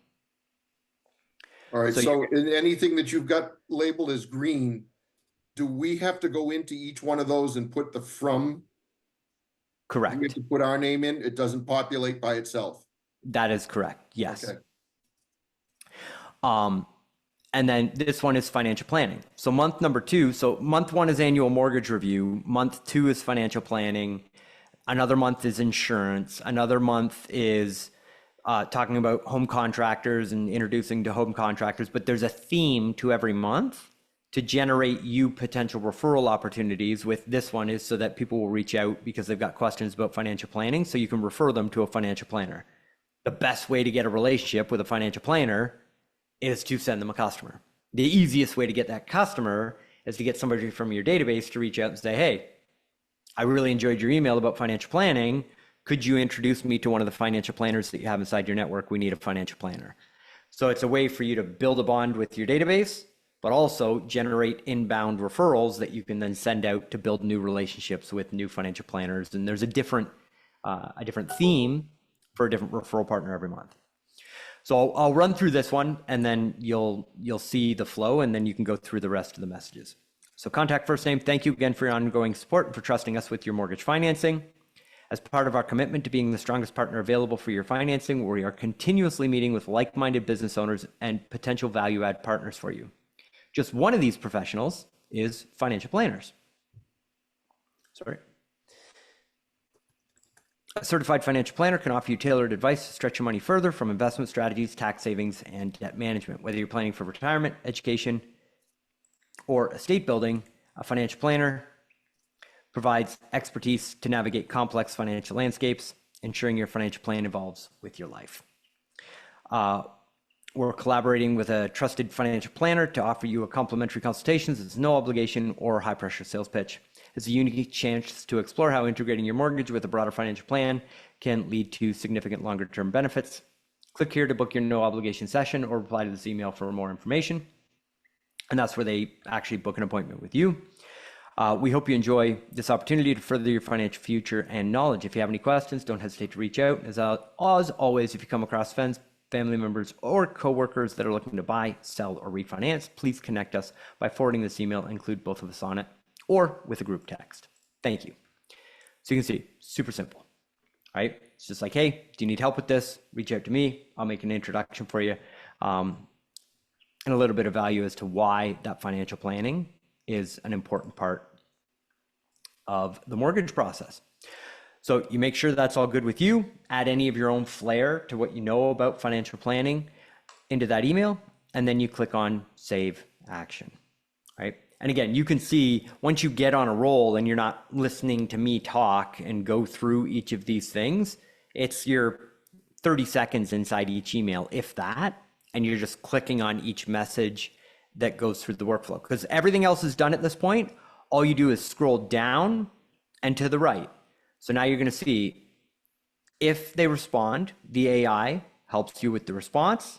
All right, So so in anything that you've got labeled as green, do we have to go into each one of those and put the from? Do we have Correct. to put our name in? It doesn't populate by itself. That is correct. Yes. Okay. And then this one is financial planning. So month number 2, so month 1 is annual mortgage review. Month 2 is financial planning. Another month is insurance. Another month is talking about home contractors and introducing to home contractors. But there's a theme to every month to generate you potential referral opportunities. With this one is so that people will reach out because they've got questions about financial planning, so you can refer them to a financial planner. The best way to get a relationship with a financial planner is to send them a customer. The easiest way to get that customer is to get somebody from your database to reach out and say, hey, I really enjoyed your email about financial planning. Could you introduce me to one of the financial planners that you have inside your network? We need a financial planner. So it's a way for you to build a bond with your database, but also generate inbound referrals that you can then send out to build new relationships with new financial planners. And there's a different theme for a different referral partner every month. So I'll run through this one, and then you'll see the flow, and then you can go through the rest of the messages. So contact first name, thank you again for your ongoing support and for trusting us with your mortgage financing. As part of our commitment to being the strongest partner available for your financing, we are continuously meeting with like-minded business owners and potential value-add partners for you. Just one of these professionals is financial planners. Sorry. A certified financial planner can offer you tailored advice to stretch your money further, from investment strategies, tax savings, and debt management. Whether you're planning for retirement, education, or estate building, a financial planner provides expertise to navigate complex financial landscapes, ensuring your financial plan evolves with your life. We're collaborating with a trusted financial planner to offer you a complimentary consultation. It's no obligation or high pressure sales pitch. It's a unique chance to explore how integrating your mortgage with a broader financial plan can lead to significant longer term benefits. Click here to book your no obligation session or reply to this email for more information. And that's where they actually book an appointment with you. We hope you enjoy this opportunity to further your financial future and knowledge. If you have any questions, don't hesitate to reach out. As always, if you come across friends, family members, or coworkers that are looking to buy, sell, or refinance, please connect us by forwarding this email, include both of us on it, or with a group text. Thank you. So you can see, super simple, right? It's just like, hey, do you need help with this? Reach out to me. I'll make an introduction for you. And a little bit of value as to why that financial planning is an important part of the mortgage process. So you make sure that's all good with you. Add any of your own flair to what you know about financial planning into that email, and then you click on Save Action, right? And again, you can see once you get on a roll and you're not listening to me talk and go through each of these things, it's your 30 seconds inside each email, if that, and you're just clicking on each message that goes through the workflow. Because everything else is done at this point. All you do is scroll down and to the right. So now you're going to see if they respond, the AI helps you with the response.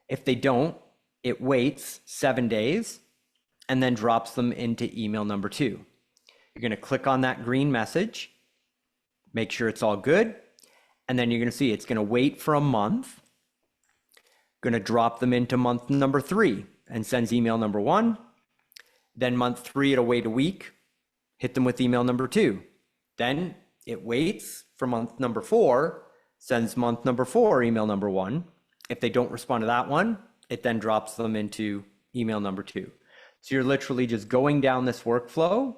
If they don't, it waits 7 days and then drops them into email number 2. You're going to click on that green message, make sure it's all good, and then you're going to see it's going to wait for a month, going to drop them into month number 3 and sends email number 1. Then month 3, it'll wait a week, hit them with email number 2. Then it waits for month number 4, sends month number 4 email number 1. If they don't respond to that one, it then drops them into email number 2. So you're literally just going down this workflow,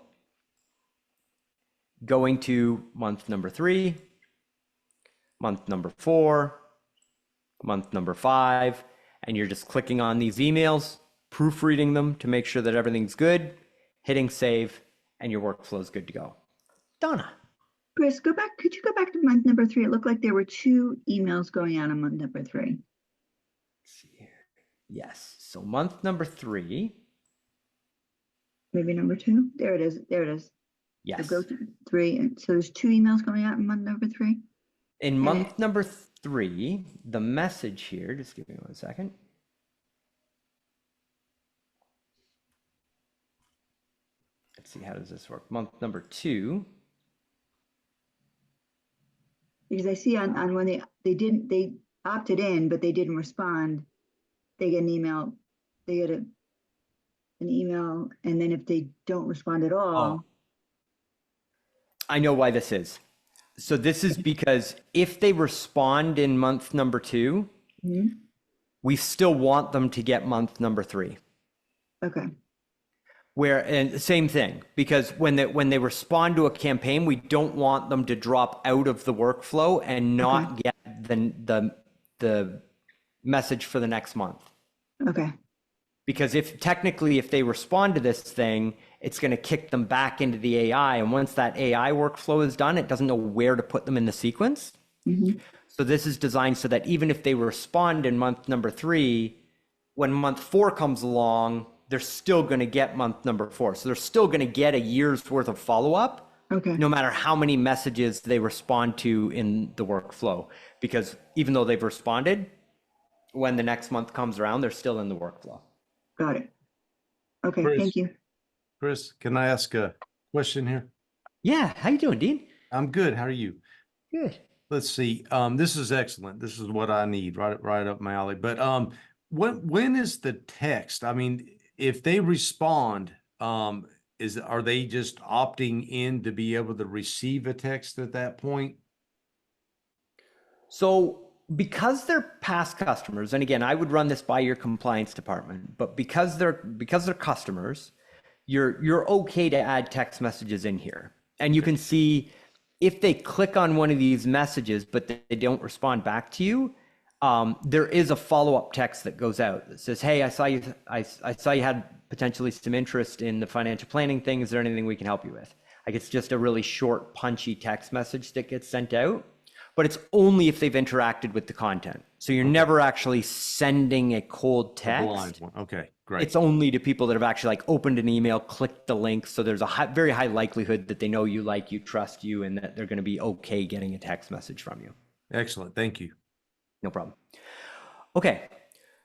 going to month number 3, month number 4, month number 5, and you're just clicking on these emails, proofreading them to make sure that everything's good, hitting save, and your workflow is good to go. Donna. Chris, could you go back to month number 3? It looked like there were 2 emails going out on month number 3. Let's see here. Yes. So month number 3. Maybe number 2? There it is. There it is. Yes. So go to 3. And so there's 2 emails going out in month number 3? In month number 3, the message here, just give me 1 second. Let's see, how does this work? Month number 2. Because I see on when they opted in, but they didn't respond, they get an email, they get an email, and then if they don't respond at all. Oh. I know why this is. So this is because if they respond in month number 2, we still want them to get month number 3. Okay. And same thing, because when they respond to a campaign, we don't want them to drop out of the workflow and not get the message for the next month. Okay. Because if they respond to this thing, it's going to kick them back into the AI. And once that AI workflow is done, it doesn't know where to put them in the sequence. So this is designed so that even if they respond in month number 3, when month 4 comes along, they're still going to get month number 4. So they're still going to get a year's worth of follow-up, no matter how many messages they respond to in the workflow. Because even though they've responded, when the next month comes around, they're still in the workflow. Got it. Okay, Chris. thank you. Chris, can I ask a question here? Yeah, how you doing, Dean? I'm good. How are you? Good. let's see, this is excellent. This is what I need, right up my alley. But when is the text? I mean, if they respond, are they just opting in to be able to receive a text at that point? So because they're past customers, and again, I would run this by your compliance department, but because they're customers, you're okay to add text messages in here. And you can see if they click on one of these messages, but they don't respond back to you, there is a follow-up text that goes out that says, hey, I saw you had potentially some interest in the financial planning thing. Is there anything we can help you with? Like, it's just a really short, punchy text message that gets sent out, but it's only if they've interacted with the content. So you're never actually sending a cold The text. blind one. Okay, great. It's only to people that have actually like opened an email, clicked the link. So there's a very high likelihood that they know you, like you, trust you, and that they're going to be okay getting a text message from you. Excellent. Thank you. No problem. Okay.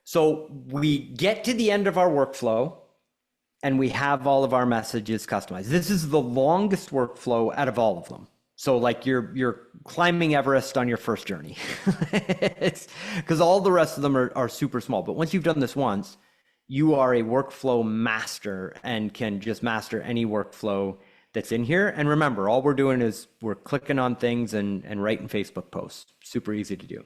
So we get to the end of our workflow and we have all of our messages customized. This is the longest workflow out of all of them. So like you're climbing Everest on your first journey. It's because all the rest of them are super small. But once you've done this once, you are a workflow master and can just master any workflow that's in here. And remember, all we're doing is we're clicking on things and writing Facebook posts. Super easy to do.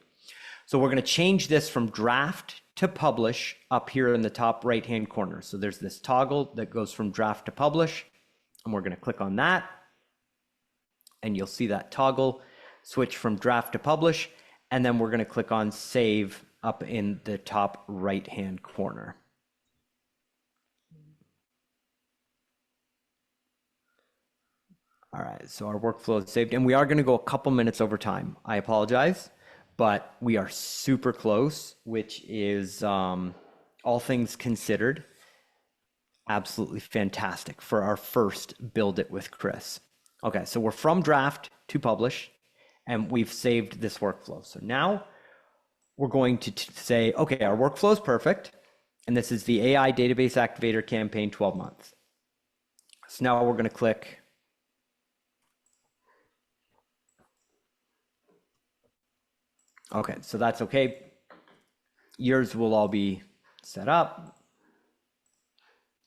So we're going to change this from draft to publish up here in the top right-hand corner. So there's this toggle that goes from draft to publish, and we're going to click on that. And you'll see that toggle switch from draft to publish. And then we're going to click on save up in the top right-hand corner. All right, so our workflow is saved, and we are going to go a couple minutes over time. I apologize, but we are super close, which is all things considered, absolutely fantastic for our first Build It with Chris. Okay, so we're from draft to publish, and we've saved this workflow. So now we're going to say, okay, our workflow is perfect, and this is the AI Database Activator campaign 12 months. So now we're going to click okay, so that's okay. Yours will all be set up.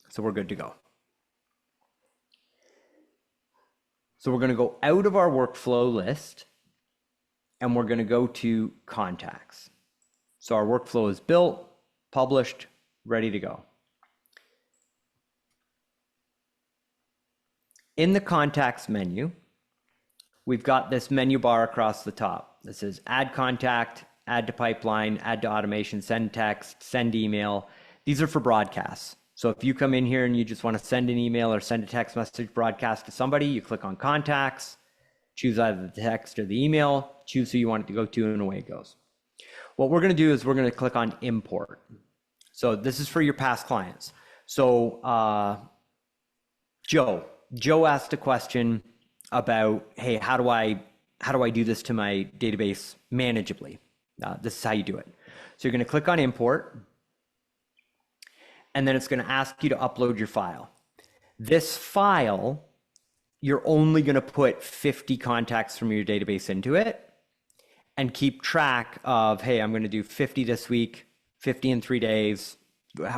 So we're good to go. So we're going to go out of our workflow list and we're going to go to contacts. So our workflow is built, published, ready to go. In the contacts menu, we've got this menu bar across the top that says add contact, add to pipeline, add to automation, send text, send email. These are for broadcasts. So if you come in here and you just want to send an email or send a text message broadcast to somebody, you click on contacts, choose either the text or the email, choose who you want it to go to, and away it goes. What we're going to do is we're going to click on import. So this is for your past clients. So Joe asked a question about, hey, how do I do this to my database manageably? This is how you do it. So you're going to click on import, and then it's going to ask you to upload your file. This file, you're only going to put 50 contacts from your database into it and keep track of, hey, I'm going to do 50 this week, 50 in 3 days,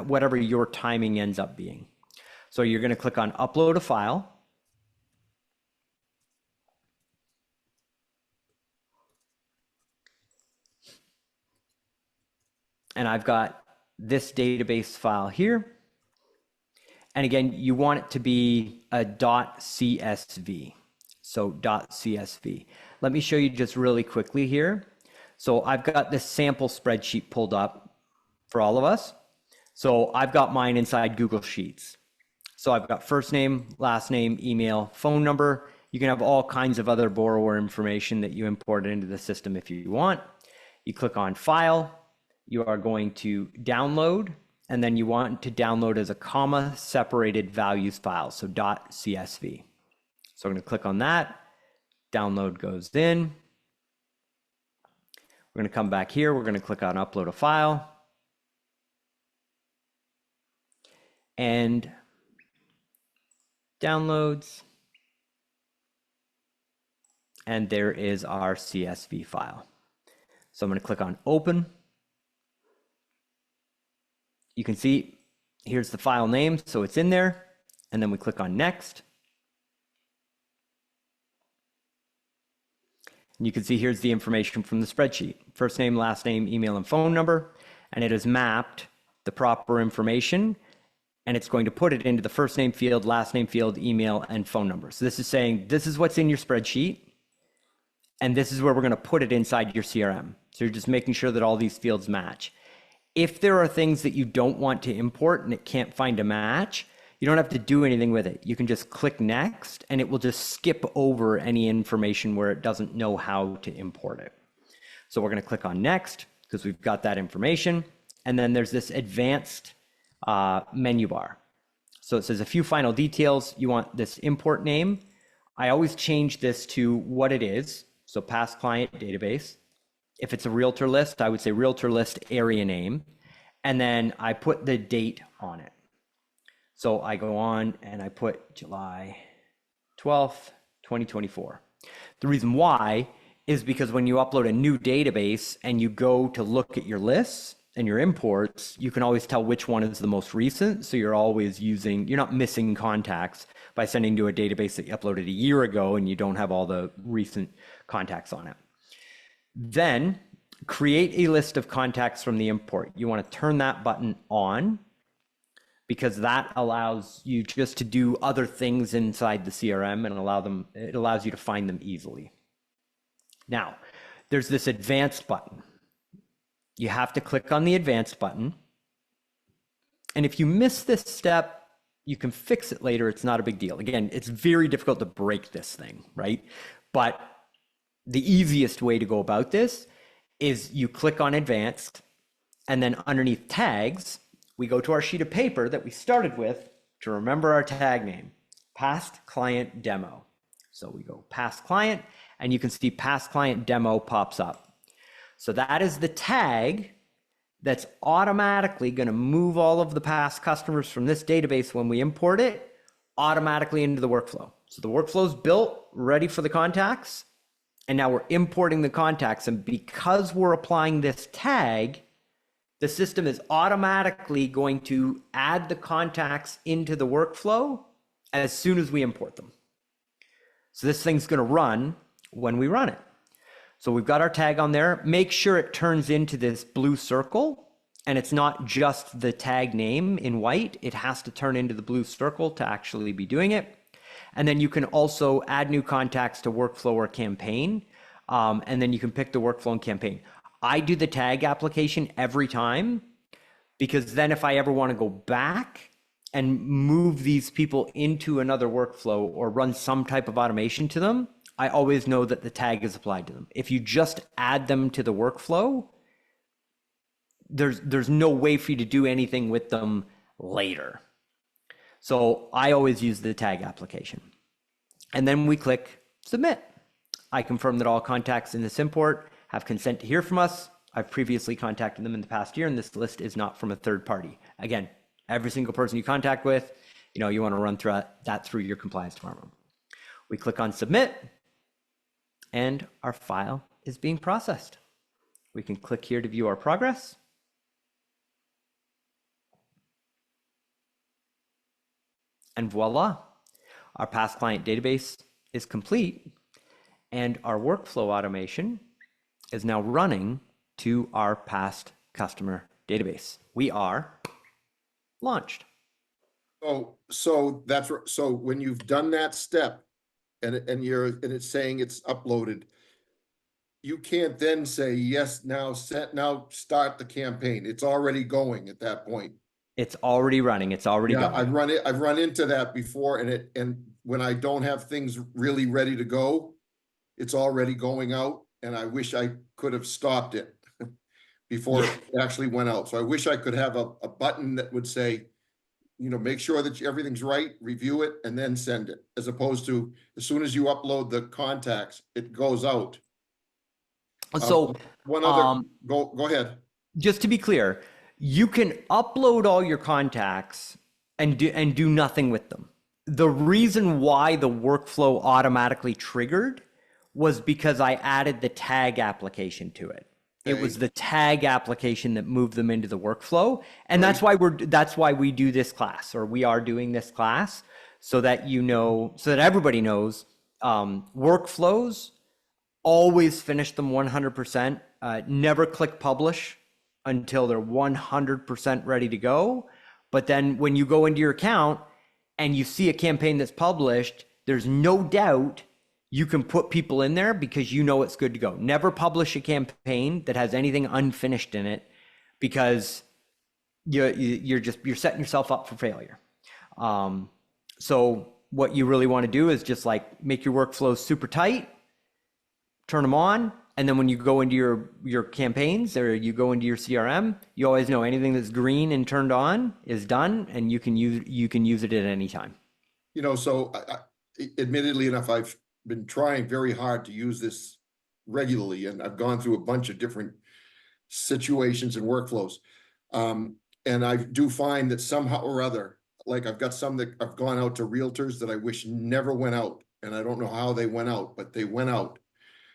whatever your timing ends up being. So you're going to click on upload a file. And I've got this database file here. And again, you want it to be a .csv. So .csv. Let me show you just really quickly here. So I've got this sample spreadsheet pulled up for all of us. So I've got mine inside Google Sheets. So I've got first name, last name, email, phone number. You can have all kinds of other borrower information that you import into the system if you want. You click on File. You are going to download, and then you want to download as a comma separated values file, so .csv. So I'm going to click on that. Download goes in. We're going to come back here. We're going to click on upload a file. And downloads. and there is our CSV file. So I'm going to click on open. You can see here's the file name, so it's in there. And then we click on next. And you can see here's the information from the spreadsheet. First name, last name, email, and phone number. And it has mapped the proper information, and it's going to put it into the first name field, last name field, email, and phone number. So this is saying this is what's in your spreadsheet, and this is where we're going to put it inside your CRM. So you're just making sure that all these fields match. If there are things that you don't want to import and it can't find a match, you don't have to do anything with it. You can just click next, and it will just skip over any information where it doesn't know how to import it. So we're going to click on next because we've got that information. And then there's this advanced menu bar. So it says a few final details. You want this import name. I always change this to what it is. So past client database. If it's a realtor list, I would say realtor list area name. And then I put the date on it. So I go on and I put July 12th, 2024. The reason why is because when you upload a new database and you go to look at your lists and your imports, you can always tell which one is the most recent. So you're always using, you're not missing contacts by sending to a database that you uploaded a year ago and you don't have all the recent contacts on it. Then create a list of contacts from the import. You want to turn that button on, because that allows you just to do other things inside the CRM and it allows you to find them easily. Now, there's this advanced button. You have to click on the advanced button. And if you miss this step, you can fix it later. It's not a big deal. Again, it's very difficult to break this thing, right? But the easiest way to go about this is you click on advanced, and then underneath tags, we go to our sheet of paper that we started with to remember our tag name, past client demo. So we go past client, and you can see past client demo pops up. So that is the tag that's automatically going to move all of the past customers from this database when we import it automatically into the workflow. So the workflow is built, ready for the contacts, and now we're importing the contacts. And because we're applying this tag, the system is automatically going to add the contacts into the workflow as soon as we import them. So this thing's going to run when we run it. So we've got our tag on there. Make sure it turns into this blue circle, and it's not just the tag name in white. It has to turn into the blue circle to actually be doing it. And then you can also add new contacts to workflow or campaign. And then you can pick the workflow and campaign. I do the tag application every time, because then if I ever want to go back and move these people into another workflow or run some type of automation to them, I always know that the tag is applied to them. If you just add them to the workflow, there's no way for you to do anything with them later. So I always use the tag application. And then we click submit. I confirm that all contacts in this import have consent to hear from us. I've previously contacted them in the past year, and this list is not from a third party. Again, every single person you contact with, you want to run through that through your compliance department. We click on submit, and our file is being processed. We can click here to view our progress. And voila, our past client database is complete, and our workflow automation is now running to our past customer database. We are launched. So that's so when you've done that step and it's saying it's uploaded, you can't then say yes, now start the campaign. It's already going at that point. It's already running. It's already going. I've run into that before, and when I don't have things really ready to go, it's already going out, and I wish I could have stopped it before it actually went out. So I wish I could have a button that would say, make sure that everything's right, review it, and then send it, as opposed to as soon as you upload the contacts, it goes out. So one other, go ahead. Just to be clear, you can upload all your contacts and do nothing with them. The reason why the workflow automatically triggered was because I added the tag application to it. It was Okay. the tag application that moved them into the workflow. And that's why we do this class, or we are doing this class, so that so that everybody knows, workflows, always finish them 100%. Never click publish until they're 100% ready to go. But then when you go into your account and you see a campaign that's published, there's no doubt you can put people in there because you know it's good to go. Never publish a campaign that has anything unfinished in it, because you're setting yourself up for failure. So what you really want to do is just like make your workflows super tight, turn them on, and then when you go into your campaigns or you go into your CRM, you always know anything that's green and turned on is done, and you can use it at any time. So admittedly enough, I've been trying very hard to use this regularly, and I've gone through a bunch of different situations and workflows. And I do find that somehow or other, like I've got some that I've gone out to realtors that I wish never went out, and I don't know how they went out, but they went out.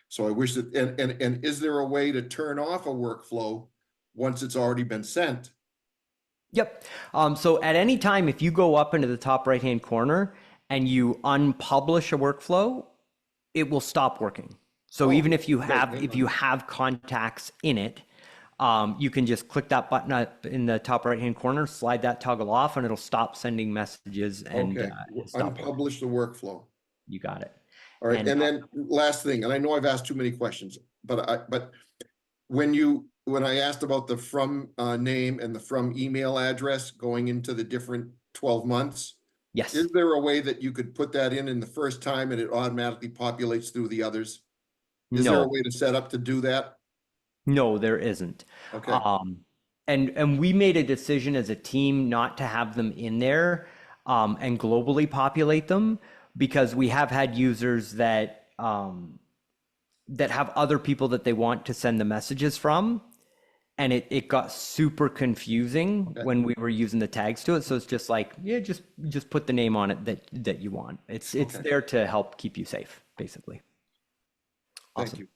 So I wish that, and is there a way to turn off a workflow once it's already been sent? Yep. So at any time, if you go up into the top right-hand corner and you unpublish a workflow, it will stop working. So even if you have contacts in it, you can just click that button up in the top right-hand corner, slide that toggle off, and it'll stop sending messages and stop working. Unpublish the workflow. You got it. All right, and then last thing, and I know I've asked too many questions, but when I asked about the from name and the from email address going into the different 12 months, yes, is there a way that you could put that in the first time and it automatically populates through the others? Is there a way to set up to do that? No, there isn't. Okay. And we made a decision as a team not to have them in there and globally populate them, because we have had users that that have other people that they want to send the messages from, and it got super confusing when we were using the tags to it. So it's just like, yeah, just put the name on it that you want. It's there to help keep you safe, basically. Awesome. Thank you.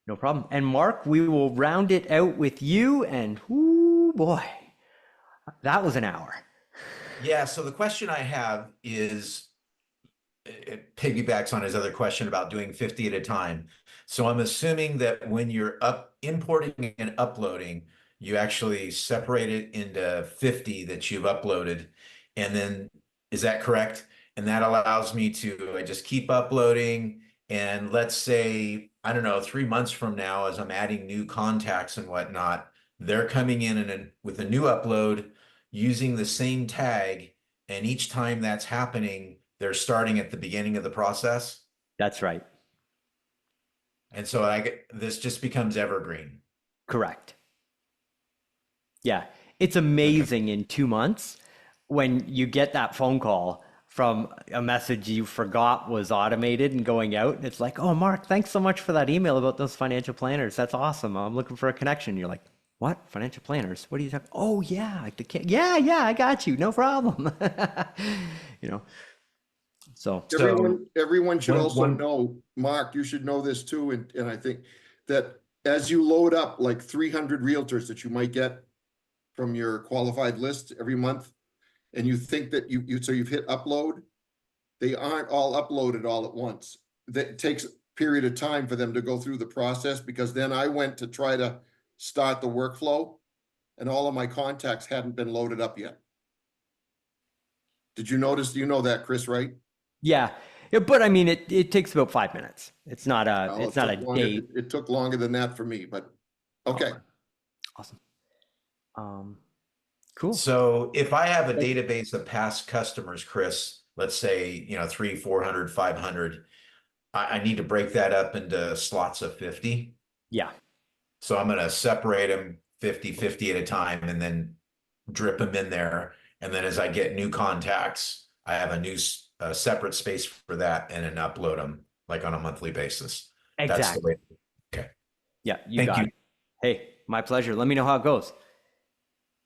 No problem. And Mark, we will round it out with you, and whoo boy, that was an hour. Yeah, so the question I have is, it piggybacks on his other question about doing 50 at a time. So I'm assuming that when you're importing and uploading, you actually separate it into 50 that you've uploaded. And then, is that correct? And that allows me to just keep uploading. And let's say, I don't know, 3 months from now, as I'm adding new contacts and whatnot, they're coming in and with a new upload using the same tag. And each time that's happening, they're starting at the beginning of the process. That's right. And so this just becomes evergreen. Correct. Yeah. It's amazing in 2 months when you get that phone call from a message you forgot was automated and going out. And it's like, oh, Mark, thanks so much for that email about those financial planners. That's awesome. I'm looking for a connection. You're like, what? Financial planners? What are you talking? Oh, yeah. Yeah, I got you. No problem. So everyone should also know, Mark, you should know this too. And I think that as you load up like 300 realtors that you might get from your qualified list every month, and you think that you've hit upload, they aren't all uploaded all at once. That takes a period of time for them to go through the process, because then I went to try to start the workflow and all of my contacts hadn't been loaded up yet. Did you notice? You know that, Chris, right? Yeah, but I mean, it takes about 5 minutes. It's not a day. It took longer than that for me, but okay. Awesome. Cool. So if I have a database of past customers, Chris, let's say, 300, 400, 500, I need to break that up into slots of 50. Yeah. So I'm going to separate them 50 at a time and then drip them in there. And then as I get new contacts, I have a new separate space for that and then upload them like on a monthly basis. Exactly. That's the way. Okay. Yeah, Thank got you. it. Hey, my pleasure. Let me know how it goes.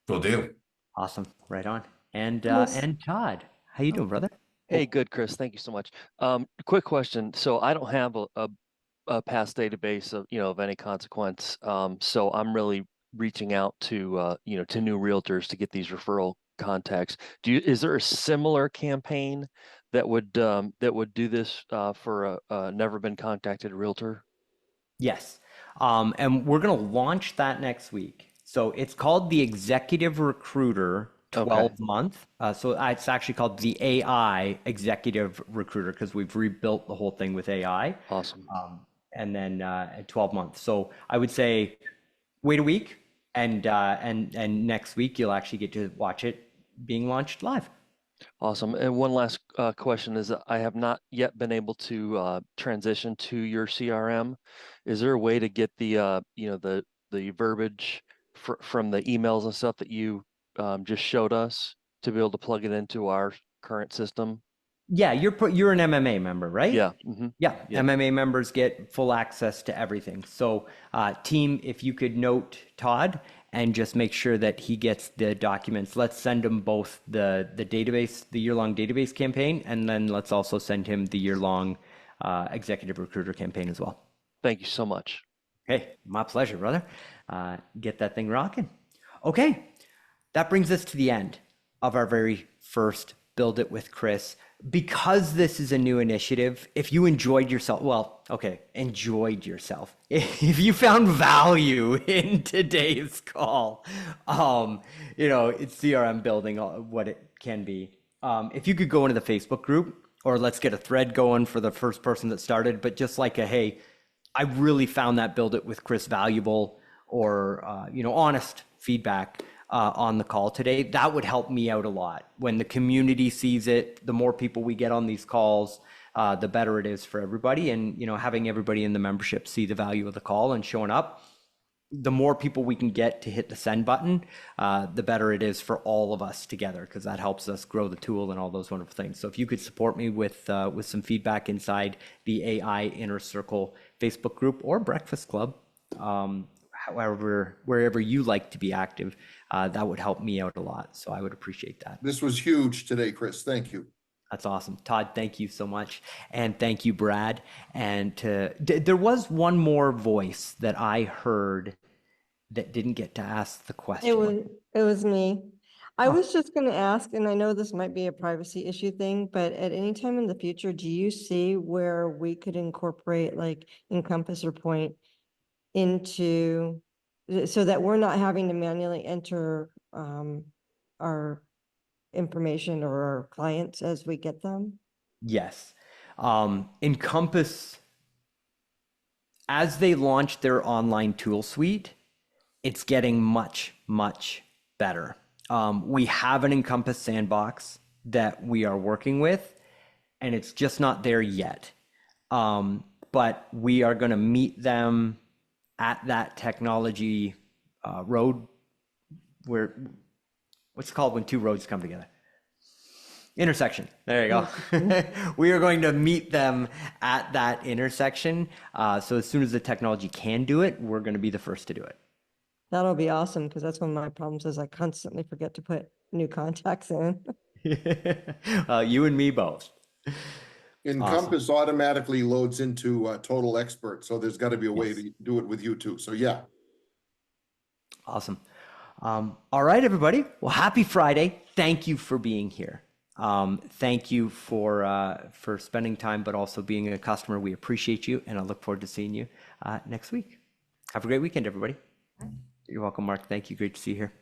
Will do. Awesome. Right on. And Todd, how you doing, brother? Hey, good, Chris. Thank you so much. Quick question. So I don't have a past database of, of any consequence. So I'm really reaching out to, to new realtors to get these referral contacts. Is there a similar campaign that would do this for a never been contacted realtor? Yes. And we're going to launch that next week. So it's called the Executive Recruiter Okay. 12-month. So it's actually called the AI Executive Recruiter because we've rebuilt the whole thing with AI. Awesome. And then 12 months. So I would say wait a week, and next week you'll actually get to watch it being launched live. Awesome. And one last question is I have not yet been able to transition to your CRM. Is there a way to get the the verbiage from the emails and stuff that you just showed us to be able to plug it into our current system? Yeah, you're an MMA member, right? Yeah. Yeah, Yeah. MMA members get full access to everything. So, team, if you could note Todd and just make sure that he gets the documents. Let's send him both the database, the year-long database campaign, and then let's also send him the year-long executive recruiter campaign as well. Thank you so much. Hey, my pleasure, brother. Get that thing rocking. Okay, that brings us to the end of our very first Build It with Chris. Because this is a new initiative, if you enjoyed yourself, enjoyed yourself. If you found value in today's call, it's CRM building, what it can be. If you could go into the Facebook group, or let's get a thread going for the first person that started, but just like hey, I really found that Build It with Chris valuable, or, honest feedback on the call today, that would help me out a lot. When the community sees it, the more people we get on these calls, the better it is for everybody. And, having everybody in the membership see the value of the call and showing up, the more people we can get to hit the send button, the better it is for all of us together, because that helps us grow the tool and all those wonderful things. So if you could support me with some feedback inside the AI Inner Circle Facebook group or Breakfast Club, however, wherever you like to be active, that would help me out a lot. So I would appreciate that. This was huge today, Chris. Thank you. That's awesome. Todd, thank you so much. And thank you, Brad. And there was one more voice that I heard that didn't get to ask the question. It was me. I was just going to ask, and I know this might be a privacy issue thing, but at any time in the future, do you see where we could incorporate like Encompass or Point into, so that we're not having to manually enter our information or our clients as we get them? Yes. Encompass, as they launch their online tool suite, it's getting much, much better. We have an Encompass sandbox that we are working with, and it's just not there yet. But we are going to meet them at that technology road, where, what's it called when two roads come together? Intersection. There you go. We are going to meet them at that intersection. So as soon as the technology can do it, we're going to be the first to do it. That'll be awesome, because that's one of my problems is I constantly forget to put new contacts in. You and me both. Encompass automatically loads into Total Expert, so there's got to be a way Yes. to do it with you too. So yeah. Awesome. All right, everybody. Well, happy Friday. Thank you for being here. Thank you for spending time, but also being a customer. We appreciate you, and I look forward to seeing you next week. Have a great weekend, everybody. You're welcome, Mark. Thank you. Great to see you here.